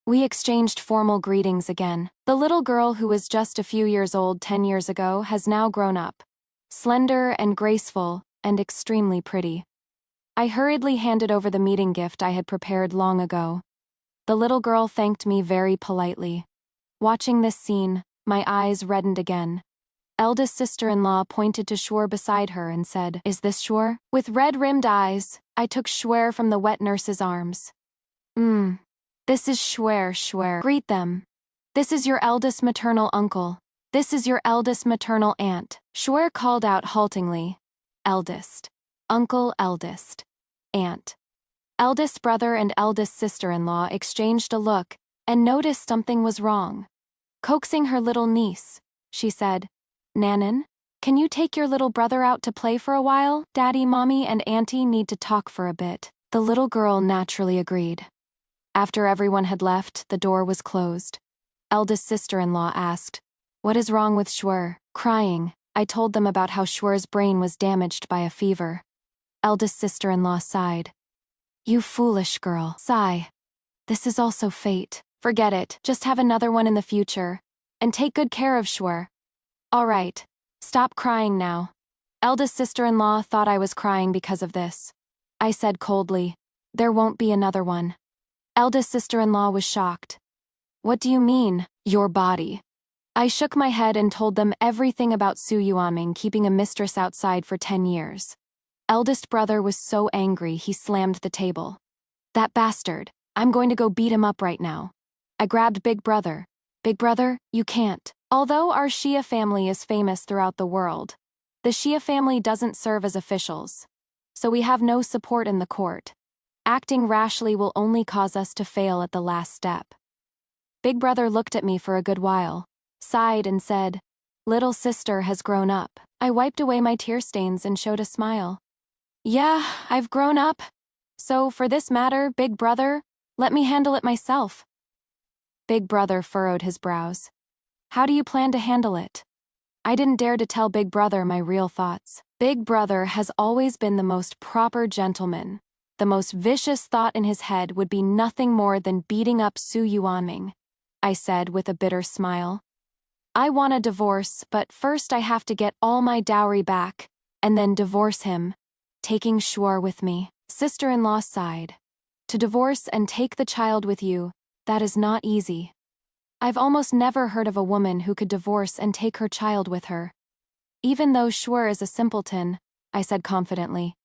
A: We exchanged formal greetings again. The little girl who was just a few years old 10 years ago has now grown up, slender and graceful, and extremely pretty. I hurriedly handed over the meeting gift I had prepared long ago. The little girl thanked me very politely. Watching this scene, my eyes reddened again. Eldest sister-in-law pointed to Shuer beside her and said, "Is this Shuer?" With red-rimmed eyes, I took Shuer from the wet nurse's arms. This is Shuer. Greet them. This is your eldest maternal uncle. This is your eldest maternal aunt." Shuer called out haltingly. Eldest. Uncle, eldest. Aunt. Eldest brother and eldest sister-in-law exchanged a look and noticed something was wrong. Coaxing her little niece, she said, "Nanan, can you take your little brother out to play for a while? Daddy, Mommy, and Auntie need to talk for a bit." The little girl naturally agreed. After everyone had left, the door was closed. Eldest sister-in-law asked, "What is wrong with Shuer?" Crying, I told them about how Shuer's brain was damaged by a fever. Eldest sister-in-law sighed. "You foolish girl." Sigh. "This is also fate. Forget it, just have another one in the future. And take good care of Shuer." "All right, stop crying now." Eldest sister-in-law thought I was crying because of this. I said coldly, "There won't be another one." Eldest sister-in-law was shocked. "What do you mean, your body?" I shook my head and told them everything about Su Yuaming keeping a mistress outside for 10 years. Eldest brother was so angry he slammed the table. "That bastard, I'm going to go beat him up right now." I grabbed Big Brother. "Big Brother, you can't." Although our Xia family is famous throughout the world, the Xia family doesn't serve as officials, so we have no support in the court. Acting rashly will only cause us to fail at the last step. Big Brother looked at me for a good while, sighed and said, "Little sister has grown up." I wiped away my tear stains and showed a smile. "Yeah, I've grown up. So for this matter, Big Brother, let me handle it myself." Big Brother furrowed his brows. "How do you plan to handle it?" I didn't dare to tell Big Brother my real thoughts. Big Brother has always been the most proper gentleman. The most vicious thought in his head would be nothing more than beating up Su Yuanming, I said with a bitter smile. "I want a divorce, but first I have to get all my dowry back, and then divorce him, taking Shuer with me." Sister-in-law sighed. "To divorce and take the child with you, that is not easy. I've almost never heard of a woman who could divorce and take her child with her." "Even though Shuer is a simpleton," I said confidently,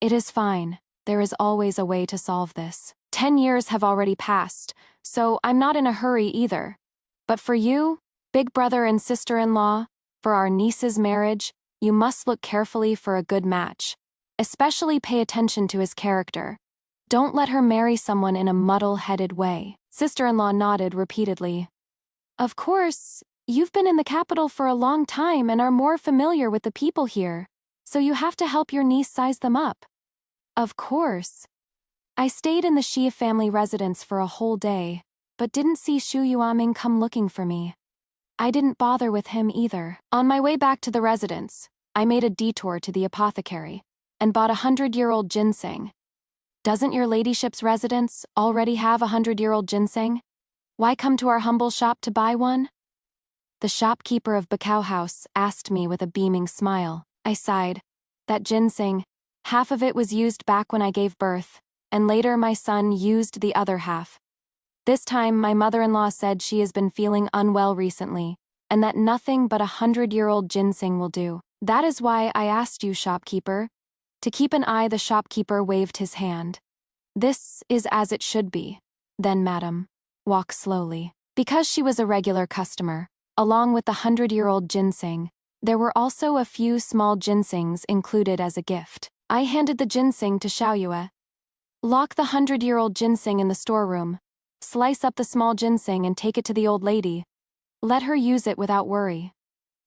A: "it is fine. There is always a way to solve this. 10 years have already passed, so I'm not in a hurry either. But for you, Big Brother and sister-in-law, for our niece's marriage, you must look carefully for a good match. Especially pay attention to his character. Don't let her marry someone in a muddle-headed way." Sister-in-law nodded repeatedly. "Of course, you've been in the capital for a long time and are more familiar with the people here, so you have to help your niece size them up." "Of course." I stayed in the Xia family residence for a whole day, but didn't see Shu Yuaming come looking for me. I didn't bother with him either. On my way back to the residence, I made a detour to the apothecary and bought 100-year-old ginseng. "Doesn't your ladyship's residence already have 100-year-old ginseng? Why come to our humble shop to buy one?" The shopkeeper of Bacao House asked me with a beaming smile. I sighed. That ginseng, half of it was used back when I gave birth, and later my son used the other half. This time my mother-in-law said she has been feeling unwell recently, and that nothing but 100-year-old ginseng will do. That is why I asked you, shopkeeper. To keep an eye, the shopkeeper waved his hand. "This is as it should be. Then, madam, walk slowly." Because she was a regular customer, along with the 100-year-old ginseng, there were also a few small ginsengs included as a gift. I handed the ginseng to Xiaoyue. "Lock the 100-year-old ginseng in the storeroom. Slice up the small ginseng and take it to the old lady. Let her use it without worry.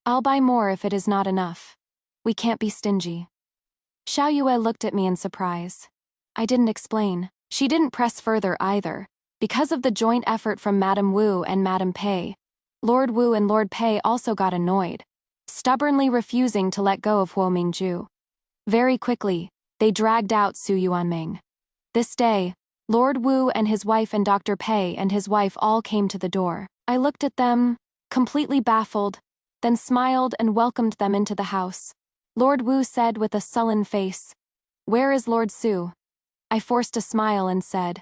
A: I'll buy more if it is not enough. We can't be stingy. Xiao Yue looked at me in surprise. I didn't explain. She didn't press further either. Because of the joint effort from Madame Wu and Madame Pei, Lord Wu and Lord Pei also got annoyed, stubbornly refusing to let go of Huo Mingju. Very quickly, they dragged out Su Yuanming. This day, Lord Wu and his wife and Dr. Pei and his wife all came to the door. I looked at them, completely baffled, then smiled and welcomed them into the house. Lord Wu said with a sullen face, "Where is Lord Su?" I forced a smile and said,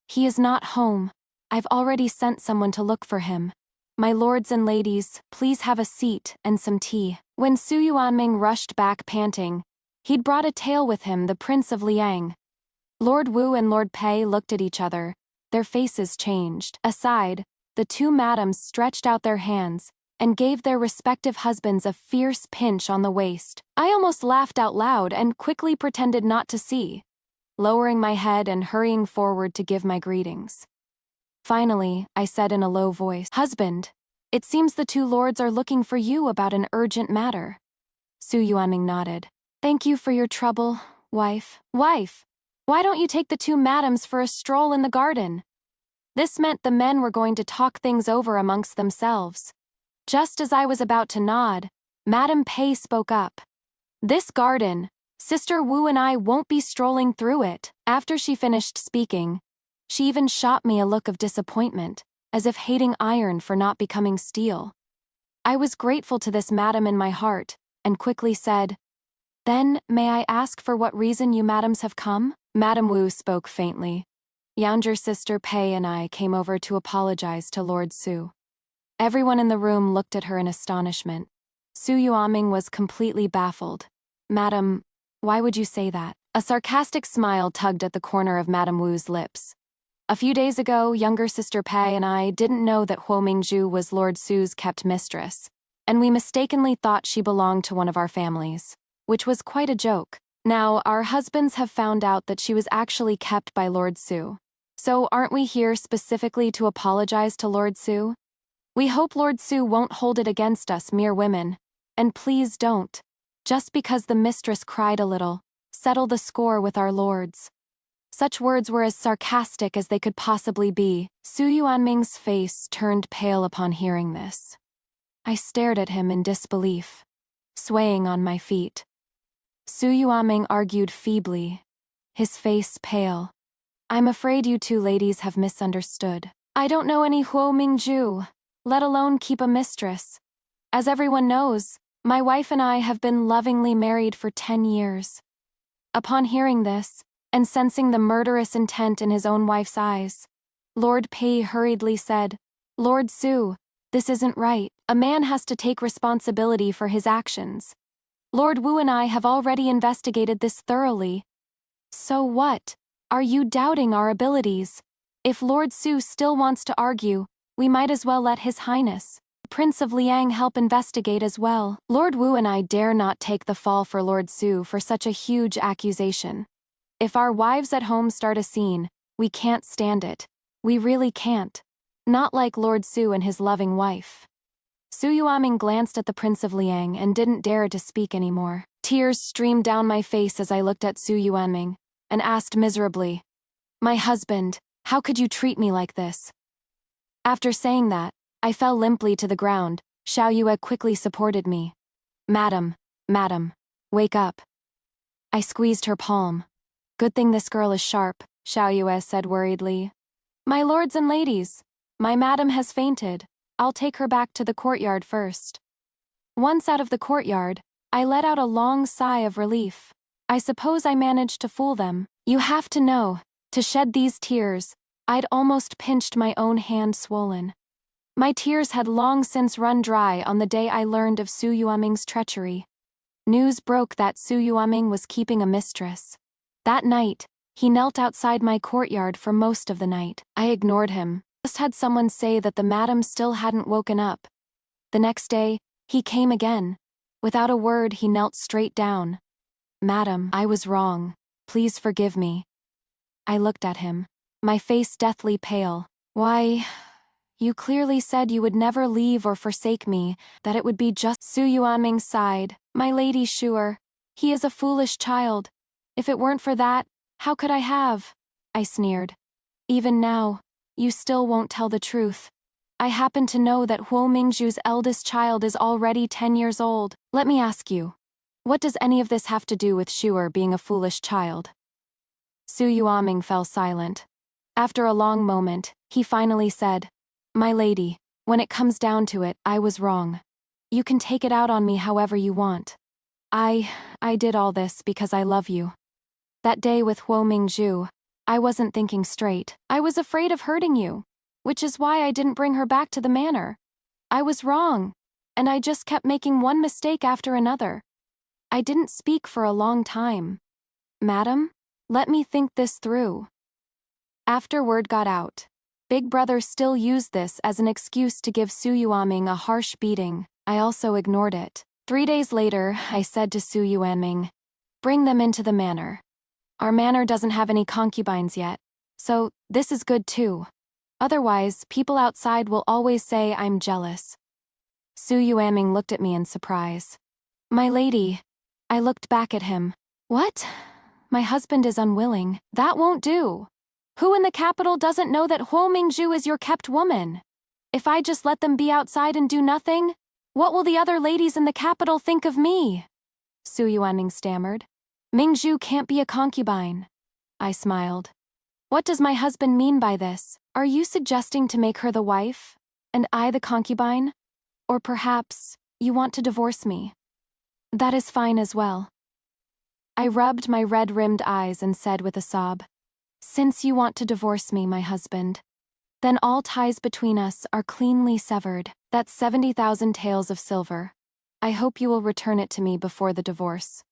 A: "He is not home. I've already sent someone to look for him. My lords and ladies, please have a seat and some tea." When Su Yuanming rushed back panting, he'd brought a tail with him, the Prince of Liang. Lord Wu and Lord Pei looked at each other, their faces changed. Aside, the two madams stretched out their hands and gave their respective husbands a fierce pinch on the waist. I almost laughed out loud and quickly pretended not to see, lowering my head and hurrying forward to give my greetings. Finally, I said in a low voice, "Husband, it seems the two lords are looking for you about an urgent matter." Su Yuanming nodded. "Thank you for your trouble, wife." "Wife, why don't you take the two madams for a stroll in the garden?" This meant the men were going to talk things over amongst themselves. Just as I was about to nod, Madame Pei spoke up. "This garden, Sister Wu and I won't be strolling through it." After she finished speaking, she even shot me a look of disappointment, as if hating iron for not becoming steel. I was grateful to this madam in my heart, and quickly said, "Then, may I ask for what reason you madams have come?" Madame Wu spoke faintly. "Younger sister Pei and I came over to apologize to Lord Su." Everyone in the room looked at her in astonishment. Su Yuanming was completely baffled. "Madam, why would you say that?" A sarcastic smile tugged at the corner of Madame Wu's lips. "A few days ago, younger sister Pei and I didn't know that Huo Mingju was Lord Su's kept mistress, and we mistakenly thought she belonged to one of our families, which was quite a joke. Now, our husbands have found out that she was actually kept by Lord Su. So aren't we here specifically to apologize to Lord Su? We hope Lord Su won't hold it against us mere women. And please don't. Just because the mistress cried a little, settle the score with our lords." Such words were as sarcastic as they could possibly be. Su Yuanming's face turned pale upon hearing this. I stared at him in disbelief, swaying on my feet. Su Yuanming argued feebly, his face pale. "I'm afraid you two ladies have misunderstood. I don't know any Huo Mingju, let alone keep a mistress. As everyone knows, my wife and I have been lovingly married for 10 years. Upon hearing this, and sensing the murderous intent in his own wife's eyes, Lord Pei hurriedly said, "Lord Su, this isn't right. A man has to take responsibility for his actions. Lord Wu and I have already investigated this thoroughly. So what? Are you doubting our abilities? If Lord Su still wants to argue, we might as well let His Highness, Prince of Liang, help investigate as well. Lord Wu and I dare not take the fall for Lord Su for such a huge accusation. If our wives at home start a scene, we can't stand it. We really can't. Not like Lord Su and his loving wife." Su Yuanming glanced at the Prince of Liang and didn't dare to speak anymore. Tears streamed down my face as I looked at Su Yuanming, and asked miserably, "My husband, how could you treat me like this?" After saying that, I fell limply to the ground. Xiao Yue quickly supported me. Madam, wake up." I squeezed her palm. "Good thing this girl is sharp," Xiao Yue said worriedly. "My lords and ladies, my madam has fainted. I'll take her back to the courtyard first." Once out of the courtyard, I let out a long sigh of relief. I suppose I managed to fool them. You have to know, to shed these tears, I'd almost pinched my own hand swollen. My tears had long since run dry on the day I learned of Su Yuanming's treachery. News broke that Su Yuanming was keeping a mistress. That night, he knelt outside my courtyard for most of the night. I ignored him. Just had someone say that the madam still hadn't woken up. The next day, he came again. Without a word, he knelt straight down. "Madam, I was wrong. Please forgive me." I looked at him, my face deathly pale. "Why, You clearly said you would never leave or forsake me, that it would be just— Su Yuanming sighed. My lady Shuer, he is a foolish child. If it weren't for that, how could I have? I sneered. Even now, you still won't tell the truth. I happen to know that Huo Mingzhu's eldest child is already 10 years old. Let me ask you, what does any of this have to do with Shuer being a foolish child? Su Yuanming fell silent. After a long moment, he finally said, My lady, when it comes down to it, I was wrong. You can take it out on me however you want. I did all this because I love you. That day with Huo Mingzhu, I wasn't thinking straight. I was afraid of hurting you, which is why I didn't bring her back to the manor. I was wrong, and I just kept making one mistake after another. I didn't speak for a long time. Madam, let me think this through. After word got out, Big Brother still used this as an excuse to give Su Yuanming a harsh beating. I also ignored it. 3 days later, I said to Su Yuanming, Bring them into the manor. Our manor doesn't have any concubines yet, so this is good too. Otherwise, people outside will always say I'm jealous. Su Yuanming looked at me in surprise. My lady. I looked back at him. What? My husband is unwilling. That won't do. Who in the capital doesn't know that Huo Mingzhu is your kept woman? If I just let them be outside and do nothing, what will the other ladies in the capital think of me? Su Yuanming stammered. Mingzhu can't be a concubine. I smiled. What does my husband mean by this? Are you suggesting to make her the wife, and I the concubine? Or perhaps, you want to divorce me? That is fine as well. I rubbed my red-rimmed eyes and said with a sob, Since you want to divorce me, my husband, then all ties between us are cleanly severed. That's 70,000 taels of silver. I hope you will return it to me before the divorce.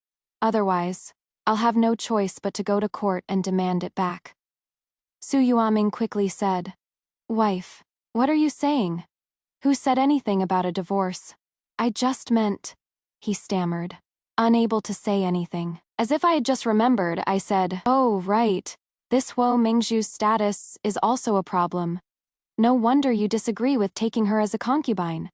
A: Otherwise, I'll have no choice but to go to court and demand it back. Su Yuanming quickly said, Wife, what are you saying? Who said anything about a divorce? I just meant, he stammered, unable to say anything. As if I had just remembered, I said, Oh, right. This Huo Mingzhu's status is also a problem. No wonder you disagree with taking her as a concubine.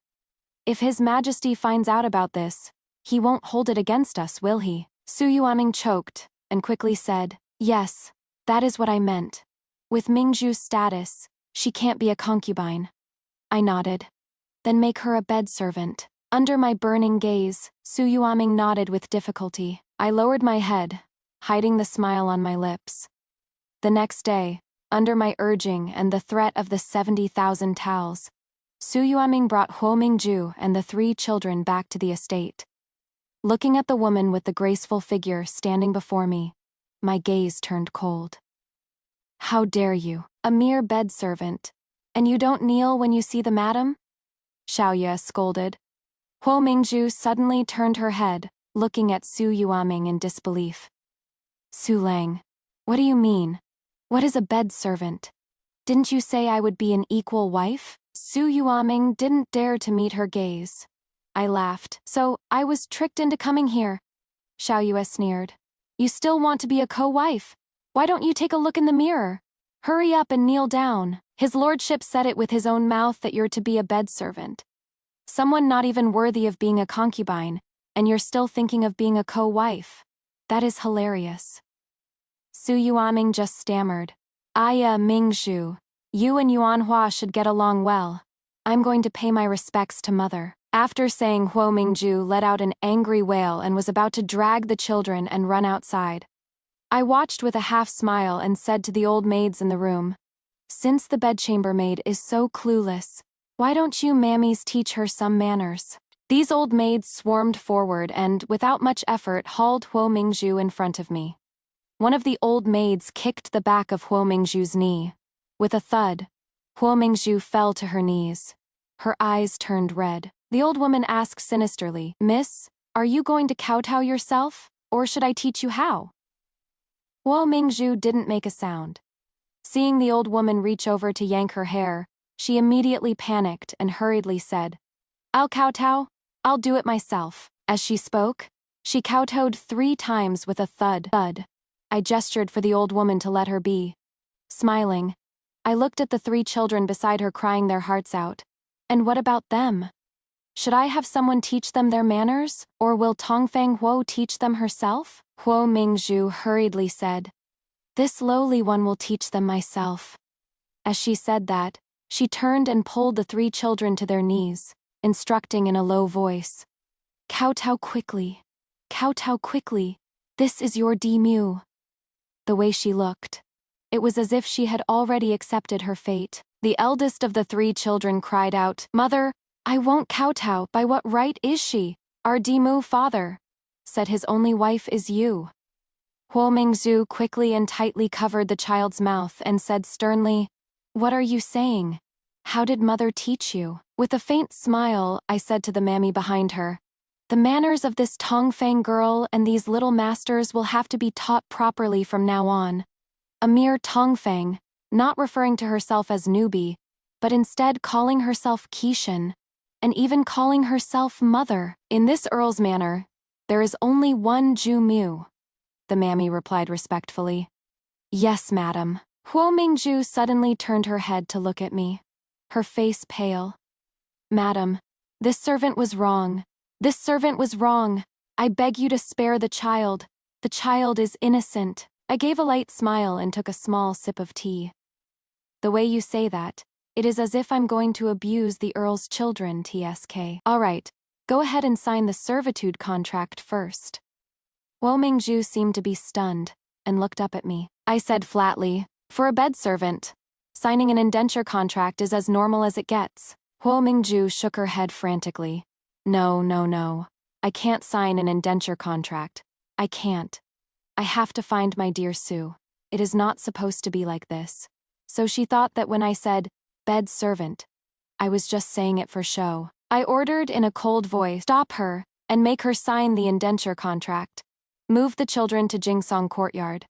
A: If His Majesty finds out about this, he won't hold it against us, will he? Su Yuanming choked, and quickly said, Yes, that is what I meant. With Mingzhu's status, she can't be a concubine. I nodded. Then make her a bed servant. Under my burning gaze, Su Yuanming nodded with difficulty. I lowered my head, hiding the smile on my lips. The next day, under my urging and the threat of the 70,000 taels, Su Yuanming brought Huo Mingzhu and the 3 children back to the estate. Looking at the woman with the graceful figure standing before me, my gaze turned cold. How dare you, a mere bed servant, and you don't kneel when you see the madam? Xiaoye scolded. Huo Mingzhu suddenly turned her head, looking at Su Yuanming in disbelief. Su Lang, what do you mean? What is a bed servant? Didn't you say I would be an equal wife? Su Yuanming didn't dare to meet her gaze. I laughed. So, I was tricked into coming here. Xiaoyue sneered. You still want to be a co-wife? Why don't you take a look in the mirror? Hurry up and kneel down. His lordship said it with his own mouth that you're to be a bed servant. Someone not even worthy of being a concubine, and you're still thinking of being a co-wife. That is hilarious. Su Yuanming just stammered. Aya Mingzhu, you and Yuanhua should get along well. I'm going to pay my respects to mother. After saying, Huo Mingzhu let out an angry wail and was about to drag the children and run outside. I watched with a half smile and said to the old maids in the room, Since the bedchamber maid is so clueless, why don't you mammies teach her some manners? These old maids swarmed forward and, without much effort, hauled Huo Mingzhu in front of me. One of the old maids kicked the back of Huo Mingzhu's knee. With a thud, Huo Mingzhu fell to her knees. Her eyes turned red. The old woman asked sinisterly, Miss, are you going to kowtow yourself, or should I teach you how? Huo Mingzhu didn't make a sound. Seeing the old woman reach over to yank her hair, she immediately panicked and hurriedly said, I'll kowtow. I'll do it myself. As she spoke, she kowtowed 3 times with a thud. I gestured for the old woman to let her be. Smiling, I looked at the 3 children beside her crying their hearts out. And what about them? Should I have someone teach them their manners, or will Tongfang Huo teach them herself? Huo Mingzhu hurriedly said, "This lowly one will teach them myself." As she said that, she turned and pulled the 3 children to their knees, instructing in a low voice. "Kowtow quickly. Kowtow quickly. This is your Mu." The way she looked. It was as if she had already accepted her fate. The eldest of the 3 children cried out, "Mother, I won't kowtow. By what right is she? Our Mu father said his only wife is you." Huo Mingzhu quickly and tightly covered the child's mouth and said sternly, "What are you saying? How did mother teach you?" With a faint smile, I said to the mammy behind her, "The manners of this Tongfang girl and these little masters will have to be taught properly from now on." A mere Tongfang, not referring to herself as newbie, but instead calling herself Kishan, and even calling herself mother. "In this earl's manor, there is only one Ju Mu," the mammy replied respectfully. "Yes, madam." Huo Mingzhu suddenly turned her head to look at me, her face pale. "Madam, this servant was wrong. This servant was wrong. I beg you to spare the child. The child is innocent." I gave a light smile and took a small sip of tea. "The way you say that, it is as if I'm going to abuse the Earl's children, TSK. All right, go ahead and sign the servitude contract first." Huo Mingzhu seemed to be stunned, and looked up at me. I said flatly, "For a bed servant, signing an indenture contract is as normal as it gets." Huo Mingzhu shook her head frantically. No, no, no. I can't sign an indenture contract. I can't. I have to find my dear Sue. It is not supposed to be like this." So she thought that when I said, "bed servant," I was just saying it for show. I ordered in a cold voice, "Stop her, and make her sign the indenture contract. Move the children to Jingsong courtyard.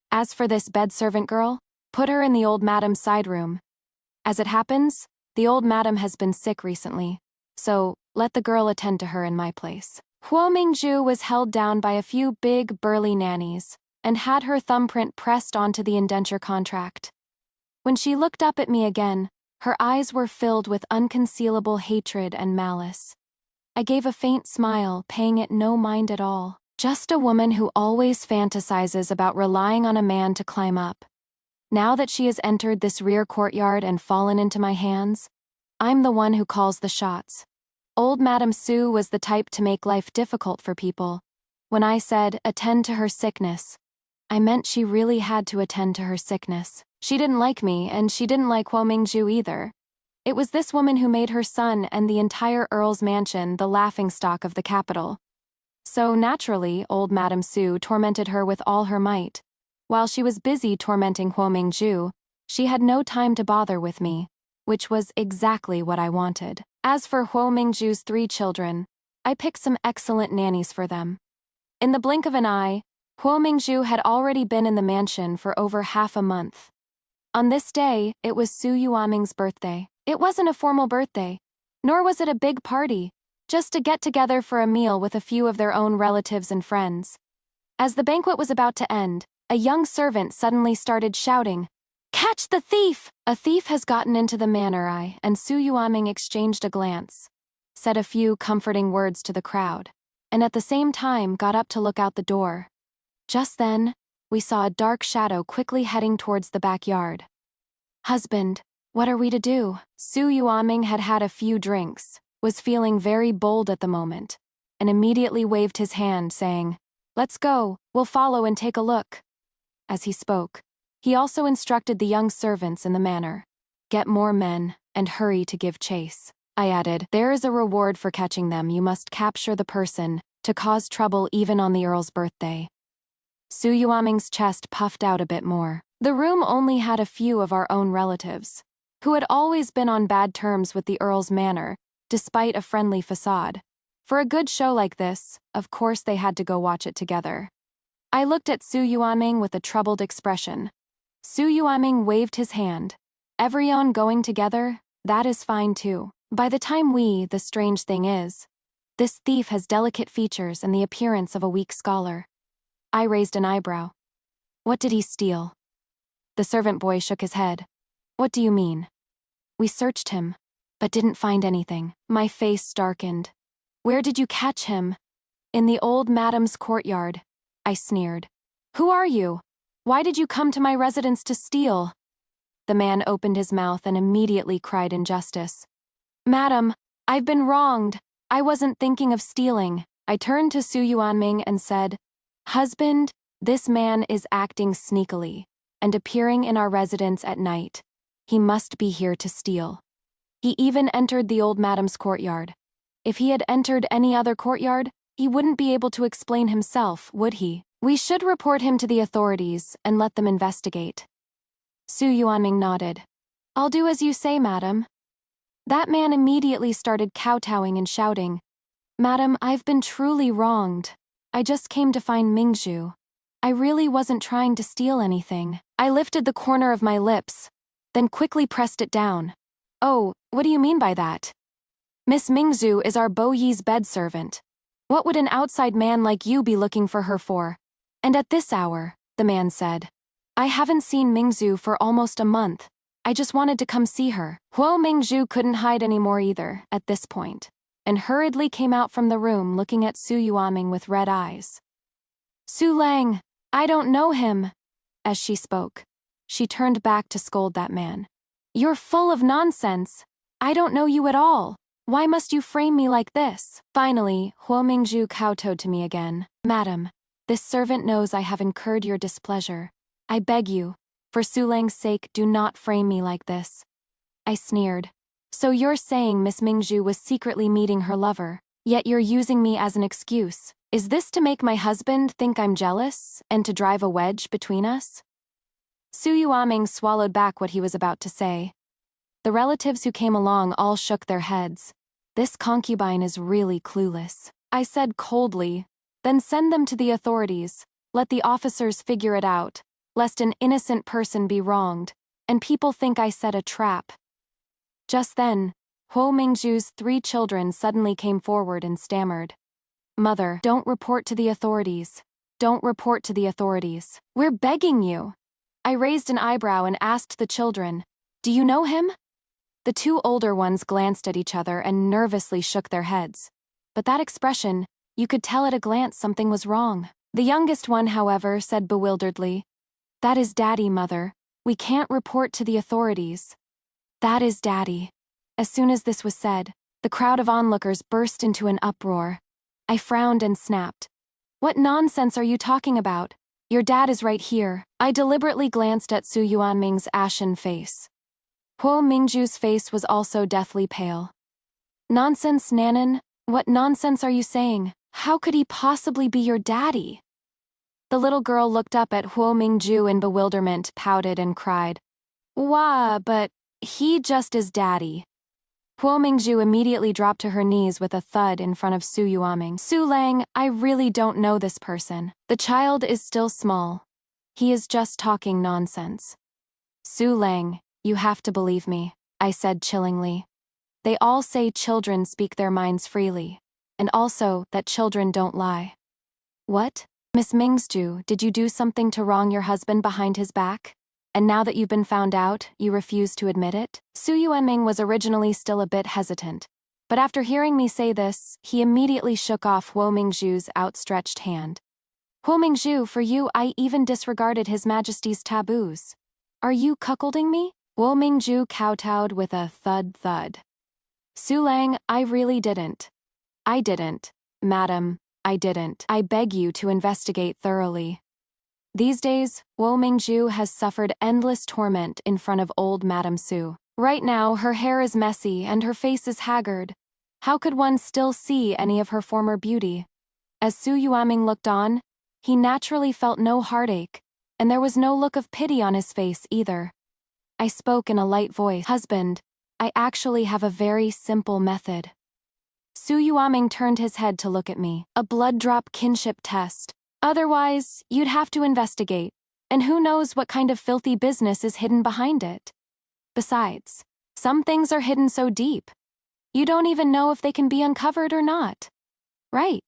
A: As for this bed servant girl, put her in the old madam's side room. As it happens, the old madam has been sick recently, so let the girl attend to her in my place." Huo Mingzhu was held down by a few big, burly nannies, and had her thumbprint pressed onto the indenture contract. When she looked up at me again, her eyes were filled with unconcealable hatred and malice. I gave a faint smile, paying it no mind at all. Just a woman who always fantasizes about relying on a man to climb up. Now that she has entered this rear courtyard and fallen into my hands, I'm the one who calls the shots. Old Madame Sue was the type to make life difficult for people. When I said, "attend to her sickness," I meant she really had to attend to her sickness. She didn't like me, and she didn't like Huo Mingzhu either. It was this woman who made her son and the entire Earl's mansion the laughingstock of the capital. So naturally, old Madame Sue tormented her with all her might. While she was busy tormenting Huo Mingzhu, she had no time to bother with me, which was exactly what I wanted. As for Huo Mingzhu's 3 children, I picked some excellent nannies for them. In the blink of an eye, Huo Mingzhu had already been in the mansion for over half a month. On this day, it was Su Yuaming's birthday. It wasn't a formal birthday, nor was it a big party, just a get-together for a meal with a few of their own relatives and friends. As the banquet was about to end, a young servant suddenly started shouting, "Catch the thief! A thief has gotten into the mine.I," and Su Yuaming exchanged a glance, said a few comforting words to the crowd, and at the same time got up to look out the door. Just then, we saw a dark shadow quickly heading towards the backyard. "Husband, what are we to do?" Su Yuaming had had a few drinks, was feeling very bold at the moment, and immediately waved his hand, saying, "Let's go, we'll follow and take a look." As he spoke, he also instructed the young servants in the manor, "Get more men, and hurry to give chase." I added, "There is a reward for catching them. You must capture the person, to cause trouble even on the Earl's birthday." Su Yuaming's chest puffed out a bit more. The room only had a few of our own relatives, who had always been on bad terms with the Earl's manor, despite a friendly facade. For a good show like this, of course they had to go watch it together. I looked at Su Yuaming with a troubled expression. Su Yuaming waved his hand. "Everyone going together, that is fine too. By the time the strange thing is, this thief has delicate features and the appearance of a weak scholar." I raised an eyebrow. "What did he steal?" The servant boy shook his head. What do you mean? We searched him, but didn't find anything. My face darkened. Where did you catch him? In the old madam's courtyard, I sneered. Who are you? Why did you come to my residence to steal? The man opened his mouth and immediately cried injustice. Madam, I've been wronged. I wasn't thinking of stealing. I turned to Su Yuanming and said, Husband, this man is acting sneakily and appearing in our residence at night. He must be here to steal. He even entered the old madam's courtyard. If he had entered any other courtyard, he wouldn't be able to explain himself, would he? We should report him to the authorities and let them investigate. Su Yuanming nodded. I'll do as you say, madam. That man immediately started kowtowing and shouting, Madam, I've been truly wronged. I just came to find Mingzhu. I really wasn't trying to steal anything. I lifted the corner of my lips, then quickly pressed it down. Oh, what do you mean by that? Miss Mingzhu is our Bo Yi's bed servant. What would an outside man like you be looking for her for? And at this hour, the man said. I haven't seen Mingzhu for almost a month. I just wanted to come see her. Huo Mingzhu couldn't hide anymore either, at this point, and hurriedly came out from the room looking at Su Yuanming with red eyes. Su Lang, I don't know him. As she spoke, she turned back to scold that man. You're full of nonsense. I don't know you at all. Why must you frame me like this? Finally, Huo Mingzhu kowtowed to me again. Madam, this servant knows I have incurred your displeasure. I beg you, for Su Lang's sake, do not frame me like this. I sneered. So you're saying Miss Mingzhu was secretly meeting her lover, yet you're using me as an excuse. Is this to make my husband think I'm jealous and to drive a wedge between us? Su Yuanming swallowed back what he was about to say. The relatives who came along all shook their heads. This concubine is really clueless. I said coldly, then send them to the authorities. Let the officers figure it out, lest an innocent person be wronged, and people think I set a trap. Just then, Huo Mingzhu's 3 children suddenly came forward and stammered. Mother, don't report to the authorities. Don't report to the authorities. We're begging you. I raised an eyebrow and asked the children, do you know him? The 2 older ones glanced at each other and nervously shook their heads. But that expression, you could tell at a glance something was wrong. The youngest one, however, said bewilderedly, That is Daddy, Mother. We can't report to the authorities. That is Daddy. As soon as this was said, the crowd of onlookers burst into an uproar. I frowned and snapped. What nonsense are you talking about? Your dad is right here. I deliberately glanced at Su Yuanming's ashen face. Huo Mingzhu's face was also deathly pale. Nonsense, Nanan? What nonsense are you saying? How could he possibly be your daddy? The little girl looked up at Huo Mingzhu in bewilderment, pouted and cried. Wah, but he just is daddy. Huo Mingzhu immediately dropped to her knees with a thud in front of Su Yuanming. Su Lang, I really don't know this person. The child is still small. He is just talking nonsense. Su Lang, you have to believe me, I said chillingly. They all say children speak their minds freely, and also that children don't lie. What? Miss Mingzhu, did you do something to wrong your husband behind his back? And now that you've been found out, you refuse to admit it? Su Yuanming was originally still a bit hesitant, but after hearing me say this, he immediately shook off Huo Mingzhu's outstretched hand. Huo Mingzhu, for you, I even disregarded His Majesty's taboos. Are you cuckolding me? Huo Mingzhu kowtowed with a thud. Su Lang, I really didn't. I didn't, madam, I didn't. I beg you to investigate thoroughly. These days, Huo Mingzhu has suffered endless torment in front of old Madame Su. Right now, her hair is messy and her face is haggard. How could one still see any of her former beauty? As Su Yuanming looked on, he naturally felt no heartache, and there was no look of pity on his face either. I spoke in a light voice. Husband, I actually have a very simple method. Su Yuanming turned his head to look at me. A blood drop kinship test. Otherwise, you'd have to investigate, and who knows what kind of filthy business is hidden behind it. Besides, some things are hidden so deep, you don't even know if they can be uncovered or not. Right?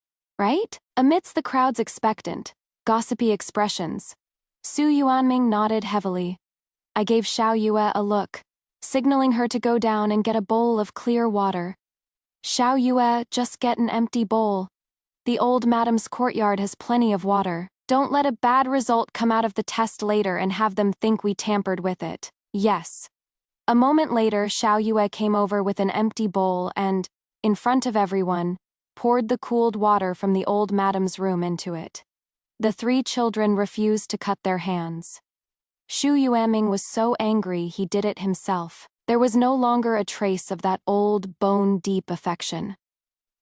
A: Amidst the crowd's expectant, gossipy expressions, Su Yuanming nodded heavily. I gave Xiao Yue a look, signaling her to go down and get a bowl of clear water. Xiao Yue, just get an empty bowl. The old madam's courtyard has plenty of water. Don't let a bad result come out of the test later and have them think we tampered with it. Yes. A moment later, Xiao Yue came over with an empty bowl and, in front of everyone, poured the cooled water from the old madam's room into it. The three children refused to cut their hands. Xu Yuanming was so angry he did it himself. There was no longer a trace of that old, bone-deep affection.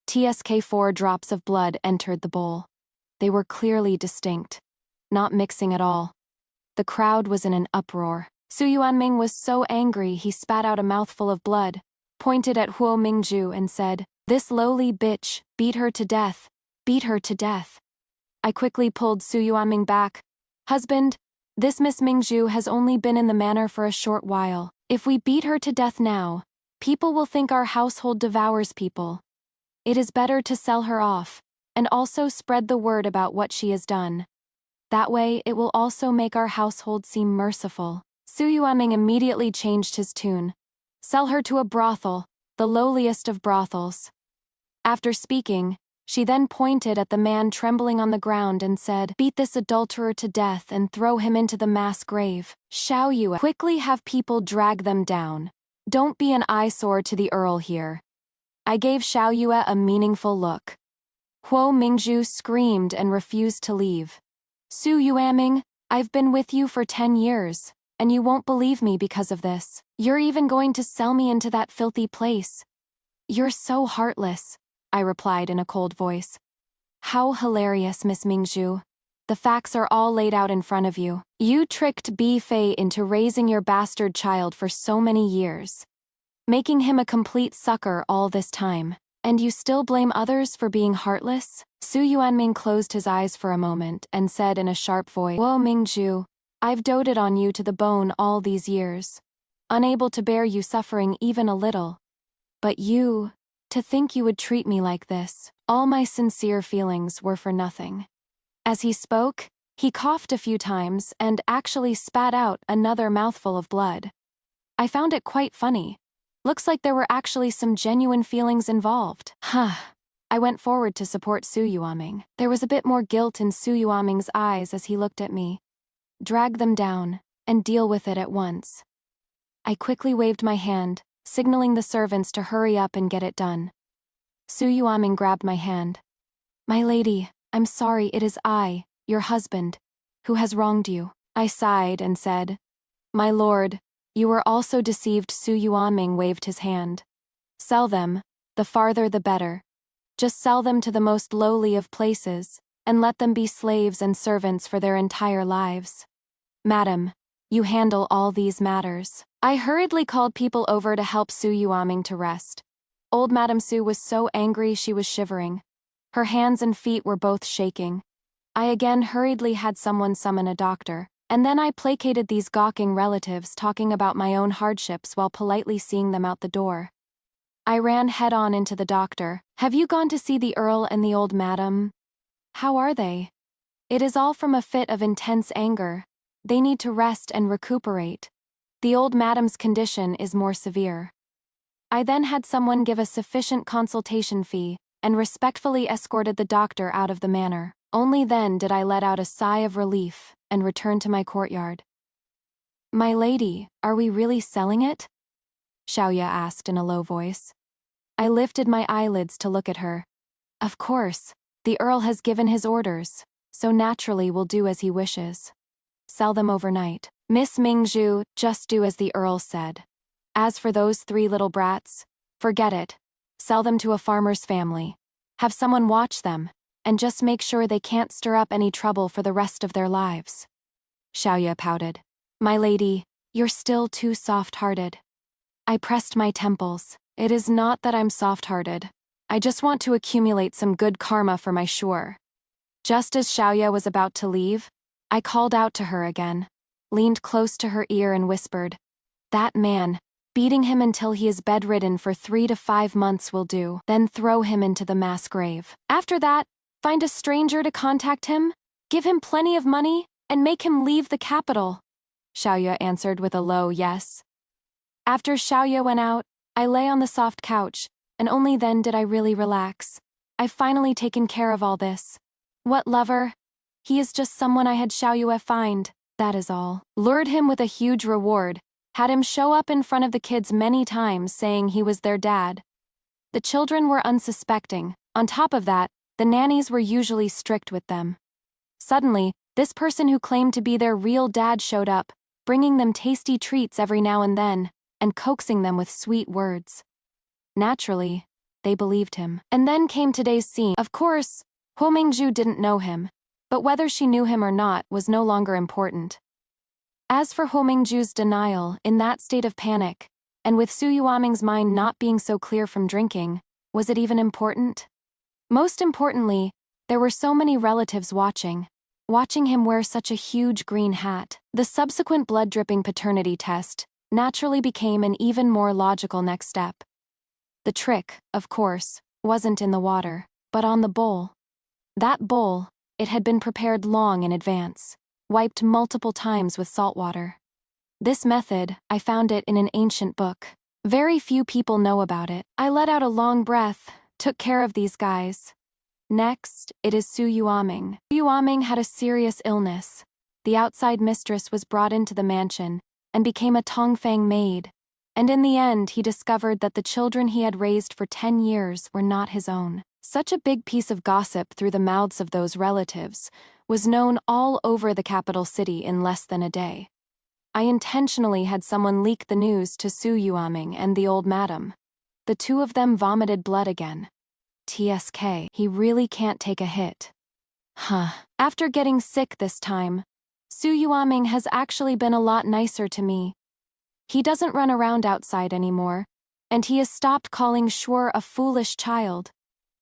A: TSK 4 drops of blood entered the bowl. They were clearly distinct, not mixing at all. The crowd was in an uproar. Su Yuanming was so angry he spat out a mouthful of blood, pointed at Huo Mingju and said, "This lowly bitch, beat her to death, beat her to death." I quickly pulled Su Yuanming back. "Husband, this Miss Mingju has only been in the manor for a short while. If we beat her to death now, people will think our household devours people. It is better to sell her off, and also spread the word about what she has done. That way it will also make our household seem merciful." Su Yuanming immediately changed his tune. "Sell her to a brothel, the lowliest of brothels." After speaking, she then pointed at the man trembling on the ground and said, "Beat this adulterer to death and throw him into the mass grave. Xiao Yue, quickly have people drag them down. Don't be an eyesore to the earl here." I gave Xiao Yue a meaningful look. Huo Mingju screamed and refused to leave. "Su Yuanming, I've been with you for 10 years, and you won't believe me because of this. You're even going to sell me into that filthy place. You're so heartless," I replied in a cold voice. "How hilarious, Miss Mingju. The facts are all laid out in front of you. You tricked Bi Fei into raising your bastard child for so many years, making him a complete sucker all this time. And you still blame others for being heartless?" Su Yuanming closed his eyes for a moment and said in a sharp voice, "Huo Mingju, I've doted on you to the bone all these years, unable to bear you suffering even a little. But to think you would treat me like this, all my sincere feelings were for nothing." As he spoke, he coughed a few times and actually spat out another mouthful of blood. I found it quite funny. Looks like there were actually some genuine feelings involved. I went forward to support Su Yuanming. There was a bit more guilt in Su Yuanming's eyes as he looked at me. "Drag them down, and deal with it at once." I quickly waved my hand, signaling the servants to hurry up and get it done. Su Yuanming grabbed my hand. "My lady, I'm sorry, it is I, your husband, who has wronged you." I sighed and said, "My lord, you were also deceived." Su Yuanming waved his hand. "Sell them, the farther the better. Just sell them to the most lowly of places, and let them be slaves and servants for their entire lives. Madam, you handle all these matters." I hurriedly called people over to help Su Yuanming to rest. Old Madam Su was so angry she was shivering. Her hands and feet were both shaking. I again hurriedly had someone summon a doctor, and then I placated these gawking relatives talking about my own hardships while politely seeing them out the door. I ran head-on into the doctor. "Have you gone to see the Earl and the old madam? How are they?" "It is all from a fit of intense anger. They need to rest and recuperate. The old madam's condition is more severe." I then had someone give a sufficient consultation fee, and respectfully escorted the doctor out of the manor. Only then did I let out a sigh of relief, and return to my courtyard. "My lady, are we really selling it?" Xiaoya asked in a low voice. I lifted my eyelids to look at her. "Of course, the Earl has given his orders, so naturally we'll do as he wishes. Sell them overnight. Miss Mingju, just do as the Earl said. As for those 3 little brats, forget it. Sell them to a farmer's family. Have someone watch them, and just make sure they can't stir up any trouble for the rest of their lives." Xiaoya pouted. "My lady, you're still too soft-hearted." I pressed my temples. "It is not that I'm soft-hearted. I just want to accumulate some good karma for my sure." Just as Xiaoya was about to leave, I called out to her again, leaned close to her ear and whispered, "That man, beating him until he is bedridden for 3 to 5 months will do, then throw him into the mass grave. After that, find a stranger to contact him, give him plenty of money, and make him leave the capital." Xiaoyue answered with a low yes. After Xiaoyue went out, I lay on the soft couch, and only then did I really relax. I've finally taken care of all this. What lover? He is just someone I had Xiaoyue find, that is all. Lured him with a huge reward, had him show up in front of the kids many times saying he was their dad. The children were unsuspecting. On top of that, the nannies were usually strict with them. Suddenly, this person who claimed to be their real dad showed up, bringing them tasty treats every now and then, and coaxing them with sweet words. Naturally, they believed him. And then came today's scene. Of course, Huo Mingzhu didn't know him, but whether she knew him or not was no longer important. As for Huo Mingzhu's denial, in that state of panic, and with Su Yuaming's mind not being so clear from drinking, was it even important? Most importantly, there were so many relatives watching him wear such a huge green hat. The subsequent blood-dripping paternity test naturally became an even more logical next step. The trick, of course, wasn't in the water, but on the bowl. That bowl, it had been prepared long in advance, wiped multiple times with salt water. This method, I found it in an ancient book. Very few people know about it. I let out a long breath, took care of these guys. Next, it is Su Yuaming. Su Yuaming had a serious illness. The outside mistress was brought into the mansion, and became a Tongfang maid. And in the end he discovered that the children he had raised for 10 years were not his own. Such a big piece of gossip through the mouths of those relatives was known all over the capital city in less than a day. I intentionally had someone leak the news to Su Yuaming and the old madam. The two of them vomited blood again. TSK, he really can't take a hit. After getting sick this time, Su Yuaming has actually been a lot nicer to me. He doesn't run around outside anymore, and he has stopped calling Shuer a foolish child.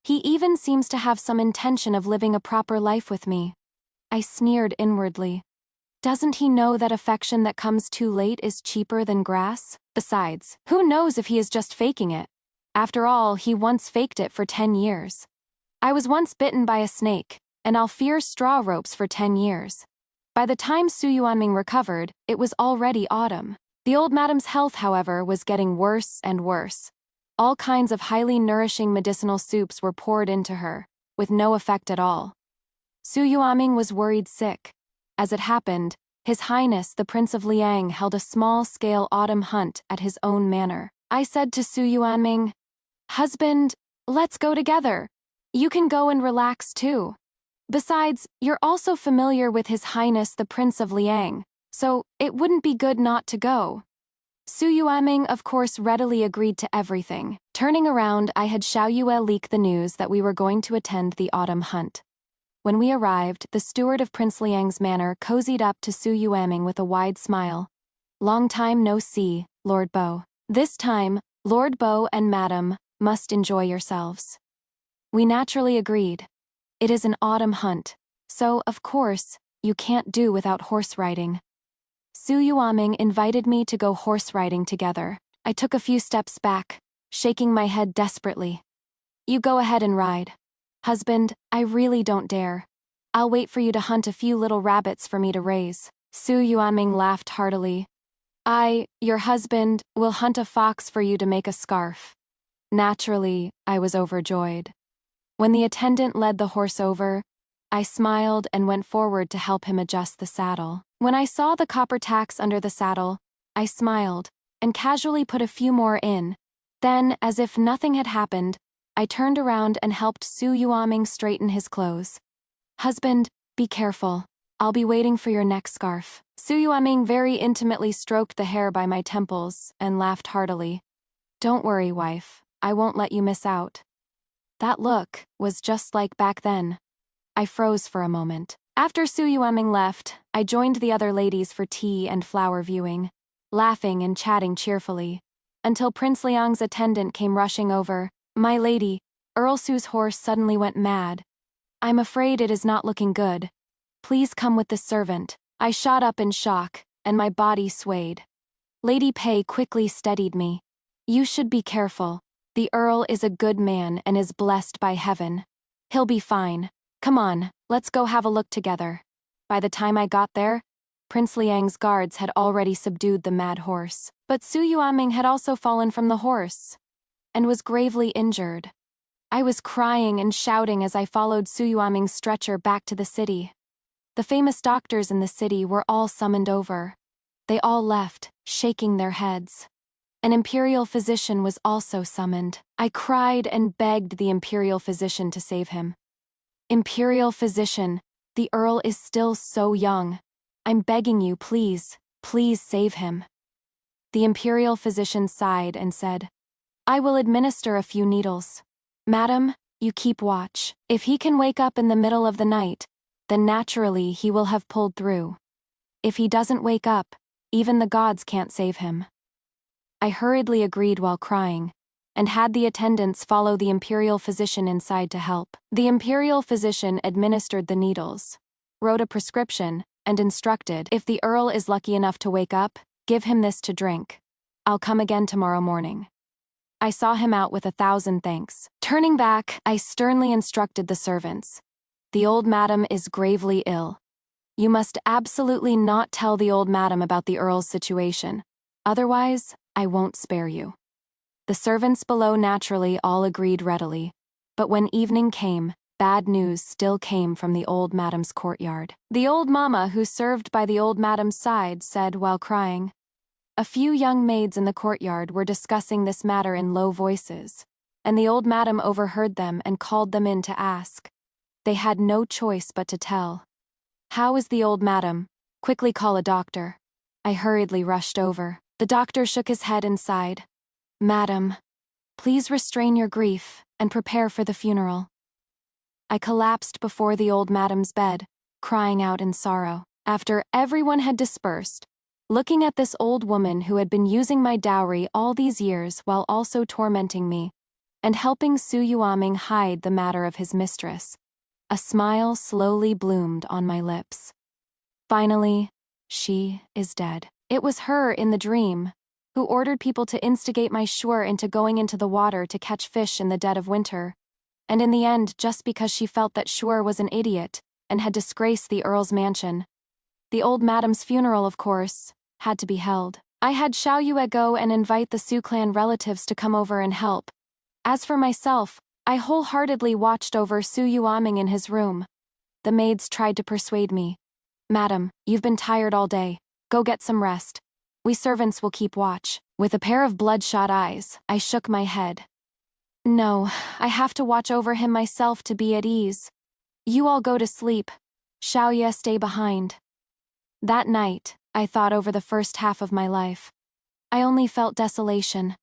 A: He even seems to have some intention of living a proper life with me. I sneered inwardly. Doesn't he know that affection that comes too late is cheaper than grass? Besides, who knows if he is just faking it? After all, he once faked it for 10 years. I was once bitten by a snake, and I'll fear straw ropes for 10 years. By the time Su Yuanming recovered, it was already autumn. The old madam's health, however, was getting worse and worse. All kinds of highly nourishing medicinal soups were poured into her, with no effect at all. Su Yuanming was worried sick. As it happened, His Highness the Prince of Liang held a small-scale autumn hunt at his own manor. I said to Su Yuanming, "Husband, let's go together. You can go and relax too. Besides, you're also familiar with His Highness the Prince of Liang, so it wouldn't be good not to go." Su Yuanming, of course, readily agreed to everything. Turning around, I had Xiaoyue leak the news that we were going to attend the autumn hunt. When we arrived, the steward of Prince Liang's manor cozied up to Su Yuanming with a wide smile. "Long time no see, Lord Bo. This time, Lord Bo and Madam must enjoy yourselves." We naturally agreed. It is an autumn hunt, so, of course, you can't do without horse riding. Su Yuanming invited me to go horse riding together. I took a few steps back, shaking my head desperately. "You go ahead and ride. Husband, I really don't dare. I'll wait for you to hunt a few little rabbits for me to raise." Su Yuanming laughed heartily. Your husband, will hunt a fox for you to make a scarf." Naturally, I was overjoyed. When the attendant led the horse over, I smiled and went forward to help him adjust the saddle. When I saw the copper tacks under the saddle, I smiled and casually put a few more in. Then, as if nothing had happened, I turned around and helped Su Yuanming straighten his clothes. "Husband, be careful. I'll be waiting for your neck scarf." Su Yuanming very intimately stroked the hair by my temples and laughed heartily. "Don't worry, wife. I won't let you miss out." That look was just like back then. I froze for a moment. After Su Yuanming left, I joined the other ladies for tea and flower viewing, laughing and chatting cheerfully, until Prince Liang's attendant came rushing over. "My lady, Earl Su's horse suddenly went mad. I'm afraid it is not looking good. Please come with this servant." I shot up in shock, and my body swayed. Lady Pei quickly steadied me. "You should be careful. The Earl is a good man and is blessed by heaven. He'll be fine. Come on, let's go have a look together." By the time I got there, Prince Liang's guards had already subdued the mad horse. But Su Yuaming had also fallen from the horse and was gravely injured. I was crying and shouting as I followed Su Yuaming's stretcher back to the city. The famous doctors in the city were all summoned over. They all left, shaking their heads. An imperial physician was also summoned. I cried and begged the imperial physician to save him. Imperial physician, the Earl is still so young. I'm begging you, please, please save him. The imperial physician sighed and said, I will administer a few needles. Madam, you keep watch. If he can wake up in the middle of the night, then naturally he will have pulled through. If he doesn't wake up, even the gods can't save him. I hurriedly agreed while crying, and had the attendants follow the imperial physician inside to help. The imperial physician administered the needles, wrote a prescription, and instructed, if the Earl is lucky enough to wake up, give him this to drink. I'll come again tomorrow morning. I saw him out with 1,000 thanks. Turning back, I sternly instructed the servants. The old madam is gravely ill. You must absolutely not tell the old madam about the Earl's situation. Otherwise, I won't spare you. The servants below naturally all agreed readily. But when evening came, bad news still came from the old madam's courtyard. The old mama who served by the old madam's side said while crying, a few young maids in the courtyard were discussing this matter in low voices, and the old madam overheard them and called them in to ask. They had no choice but to tell. How is the old madam? Quickly call a doctor. I hurriedly rushed over. The doctor shook his head and sighed. Madam, please restrain your grief and prepare for the funeral. I collapsed before the old madam's bed, crying out in sorrow. After everyone had dispersed, looking at this old woman who had been using my dowry all these years while also tormenting me, and helping Su Yuaming hide the matter of his mistress, a smile slowly bloomed on my lips. Finally, she is dead. It was her in the dream who ordered people to instigate my shuar into going into the water to catch fish in the dead of winter, and in the end just because she felt that shuar was an idiot and had disgraced the Earl's mansion. The old madam's funeral, of course, had to be held. I had Xiao Yue go and invite the Su clan relatives to come over and help. As for myself, I wholeheartedly watched over Su Yuaming in his room. The maids tried to persuade me. Madam, you've been tired all day. Go get some rest. We servants will keep watch. With a pair of bloodshot eyes, I shook my head. No, I have to watch over him myself to be at ease. You all go to sleep. Xiao Ye stay behind. That night, I thought over the first half of my life. I only felt desolation.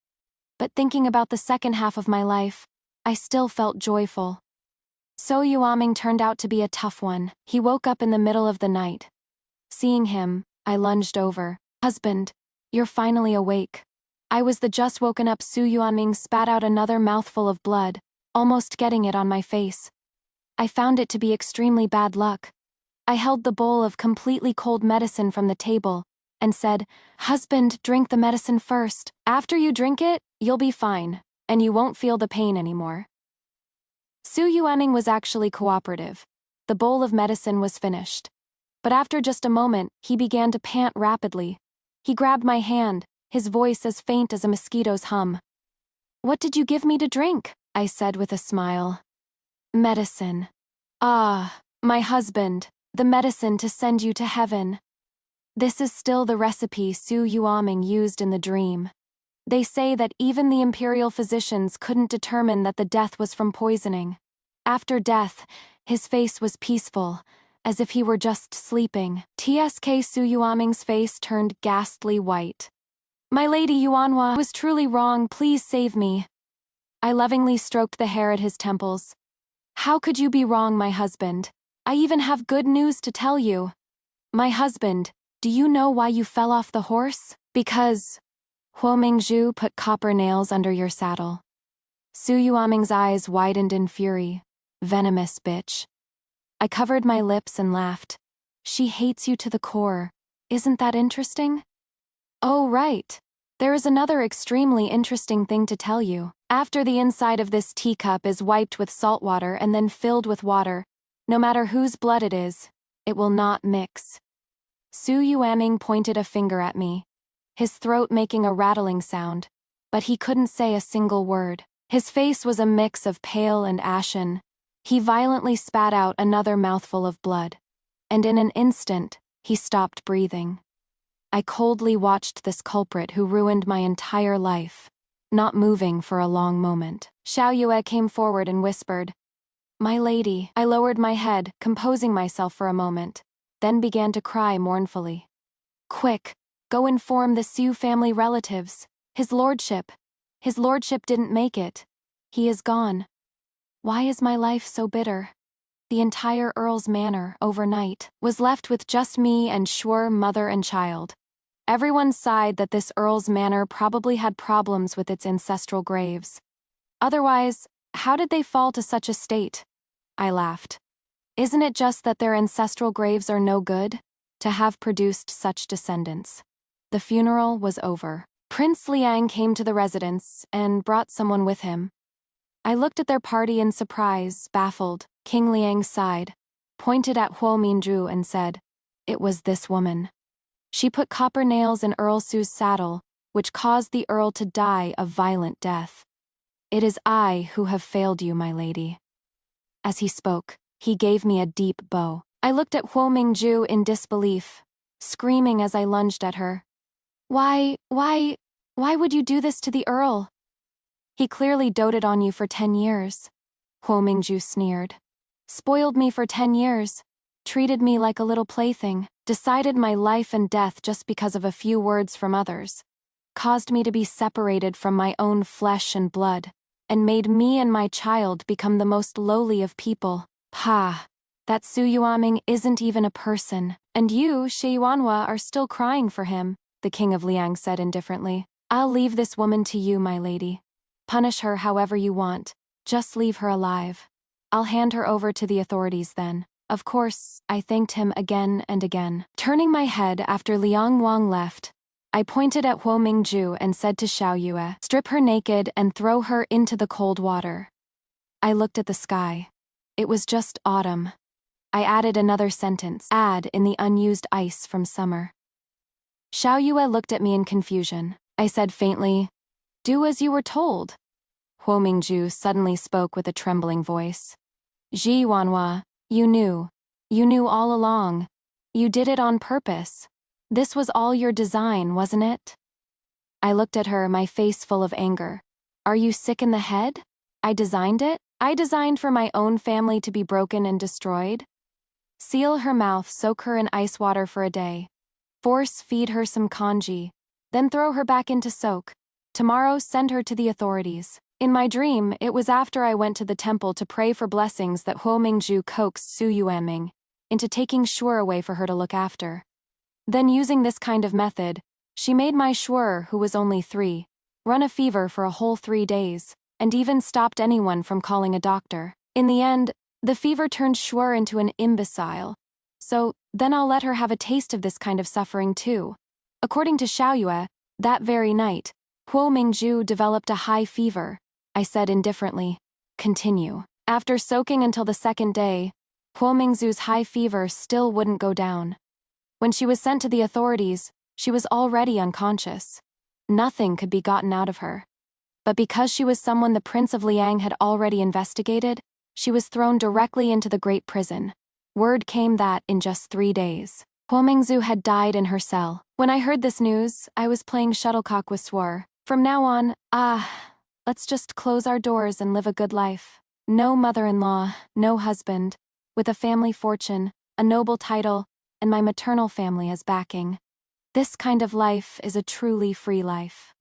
A: But thinking about the second half of my life, I still felt joyful. Su Yuaming turned out to be a tough one. He woke up in the middle of the night. Seeing him, I lunged over. Husband, you're finally awake. I was the just woken up. Su Yuaming spat out another mouthful of blood, almost getting it on my face. I found it to be extremely bad luck. I held the bowl of completely cold medicine from the table and said, Husband, drink the medicine first. After you drink it, you'll be fine, and you won't feel the pain anymore. Su Yuaming was actually cooperative. The bowl of medicine was finished. But after just a moment, he began to pant rapidly. He grabbed my hand, his voice as faint as a mosquito's hum. What did you give me to drink? I said with a smile. Medicine. Ah, my husband, the medicine to send you to heaven. This is still the recipe Su Yuaming used in the dream. They say that even the imperial physicians couldn't determine that the death was from poisoning. After death, his face was peaceful, as if he were just sleeping. TSK Su Yuaming's face turned ghastly white. My lady Yuanhua was truly wrong, please save me. I lovingly stroked the hair at his temples. How could you be wrong, my husband? I even have good news to tell you. My husband, do you know why you fell off the horse? Because Huo Mingzhu put copper nails under your saddle. Su Yuaming's eyes widened in fury. Venomous bitch. I covered my lips and laughed. She hates you to the core. Isn't that interesting? Oh, right. There is another extremely interesting thing to tell you. After the inside of this teacup is wiped with salt water and then filled with water, no matter whose blood it is, it will not mix. Su Yuaming pointed a finger at me, his throat making a rattling sound, but he couldn't say a single word. His face was a mix of pale and ashen. He violently spat out another mouthful of blood, and in an instant, he stopped breathing. I coldly watched this culprit who ruined my entire life, not moving for a long moment. Xiao Yue came forward and whispered, "My lady." I lowered my head, composing myself for a moment, then began to cry mournfully. "Quick, go inform the Su family relatives. His lordship didn't make it. He is gone. Why is my life so bitter?" The entire Earl's manor, overnight, was left with just me and Shuer, mother and child. Everyone sighed that this Earl's manor probably had problems with its ancestral graves. Otherwise, how did they fall to such a state? I laughed. Isn't it just that their ancestral graves are no good, to have produced such descendants? The funeral was over. Prince Liang came to the residence and brought someone with him. I looked at their party in surprise, baffled. King Liang sighed, pointed at Huo Minju and said, "It was this woman. She put copper nails in Earl Su's saddle, which caused the Earl to die a violent death. It is I who have failed you, my lady." As he spoke, he gave me a deep bow. I looked at Huo Mingju in disbelief, screaming as I lunged at her. Why would you do this to the Earl? He clearly doted on you for 10 years. Huo Mingju sneered. Spoiled me for 10 years, treated me like a little plaything, decided my life and death just because of a few words from others, caused me to be separated from my own flesh and blood, and made me and my child become the most lowly of people. Ha! That Su Yuaming isn't even a person, and you, Shi Yuanhua, are still crying for him, the king of Liang said indifferently. I'll leave this woman to you, my lady. Punish her however you want, just leave her alive. I'll hand her over to the authorities then. Of course, I thanked him again and again. Turning my head after Liang Wang left, I pointed at Huo Mingju and said to Xiao Yue, strip her naked and throw her into the cold water. I looked at the sky. It was just autumn. I added another sentence, add in the unused ice from summer. Xiao Yue looked at me in confusion. I said faintly, do as you were told. Huo Mingju suddenly spoke with a trembling voice. Ji Wanhua, you knew all along. You did it on purpose. This was all your design, wasn't it? I looked at her, my face full of anger. Are you sick in the head? I designed it? I designed for my own family to be broken and destroyed? Seal her mouth, soak her in ice water for a day. Force feed her some kanji, then throw her back into soak. Tomorrow send her to the authorities. In my dream, it was after I went to the temple to pray for blessings that Huo Mingju coaxed Su Yuanming into taking Shuer away for her to look after. Then using this kind of method, she made my Shuer, who was only 3, run a fever for a whole 3 days, and even stopped anyone from calling a doctor. In the end, the fever turned Shuer into an imbecile. So, then I'll let her have a taste of this kind of suffering too. According to Xiao Yue, that very night, Huo Mingju developed a high fever. I said indifferently, continue. After soaking until the 2nd day, Huo Mingzu's high fever still wouldn't go down. When she was sent to the authorities, she was already unconscious. Nothing could be gotten out of her. But because she was someone the Prince of Liang had already investigated, she was thrown directly into the Great Prison. Word came that, in just 3 days, Huo Mingzu had died in her cell. When I heard this news, I was playing shuttlecock with Shuer. From now on, let's just close our doors and live a good life. No mother-in-law, no husband, with a family fortune, a noble title, and my maternal family as backing. This kind of life is a truly free life.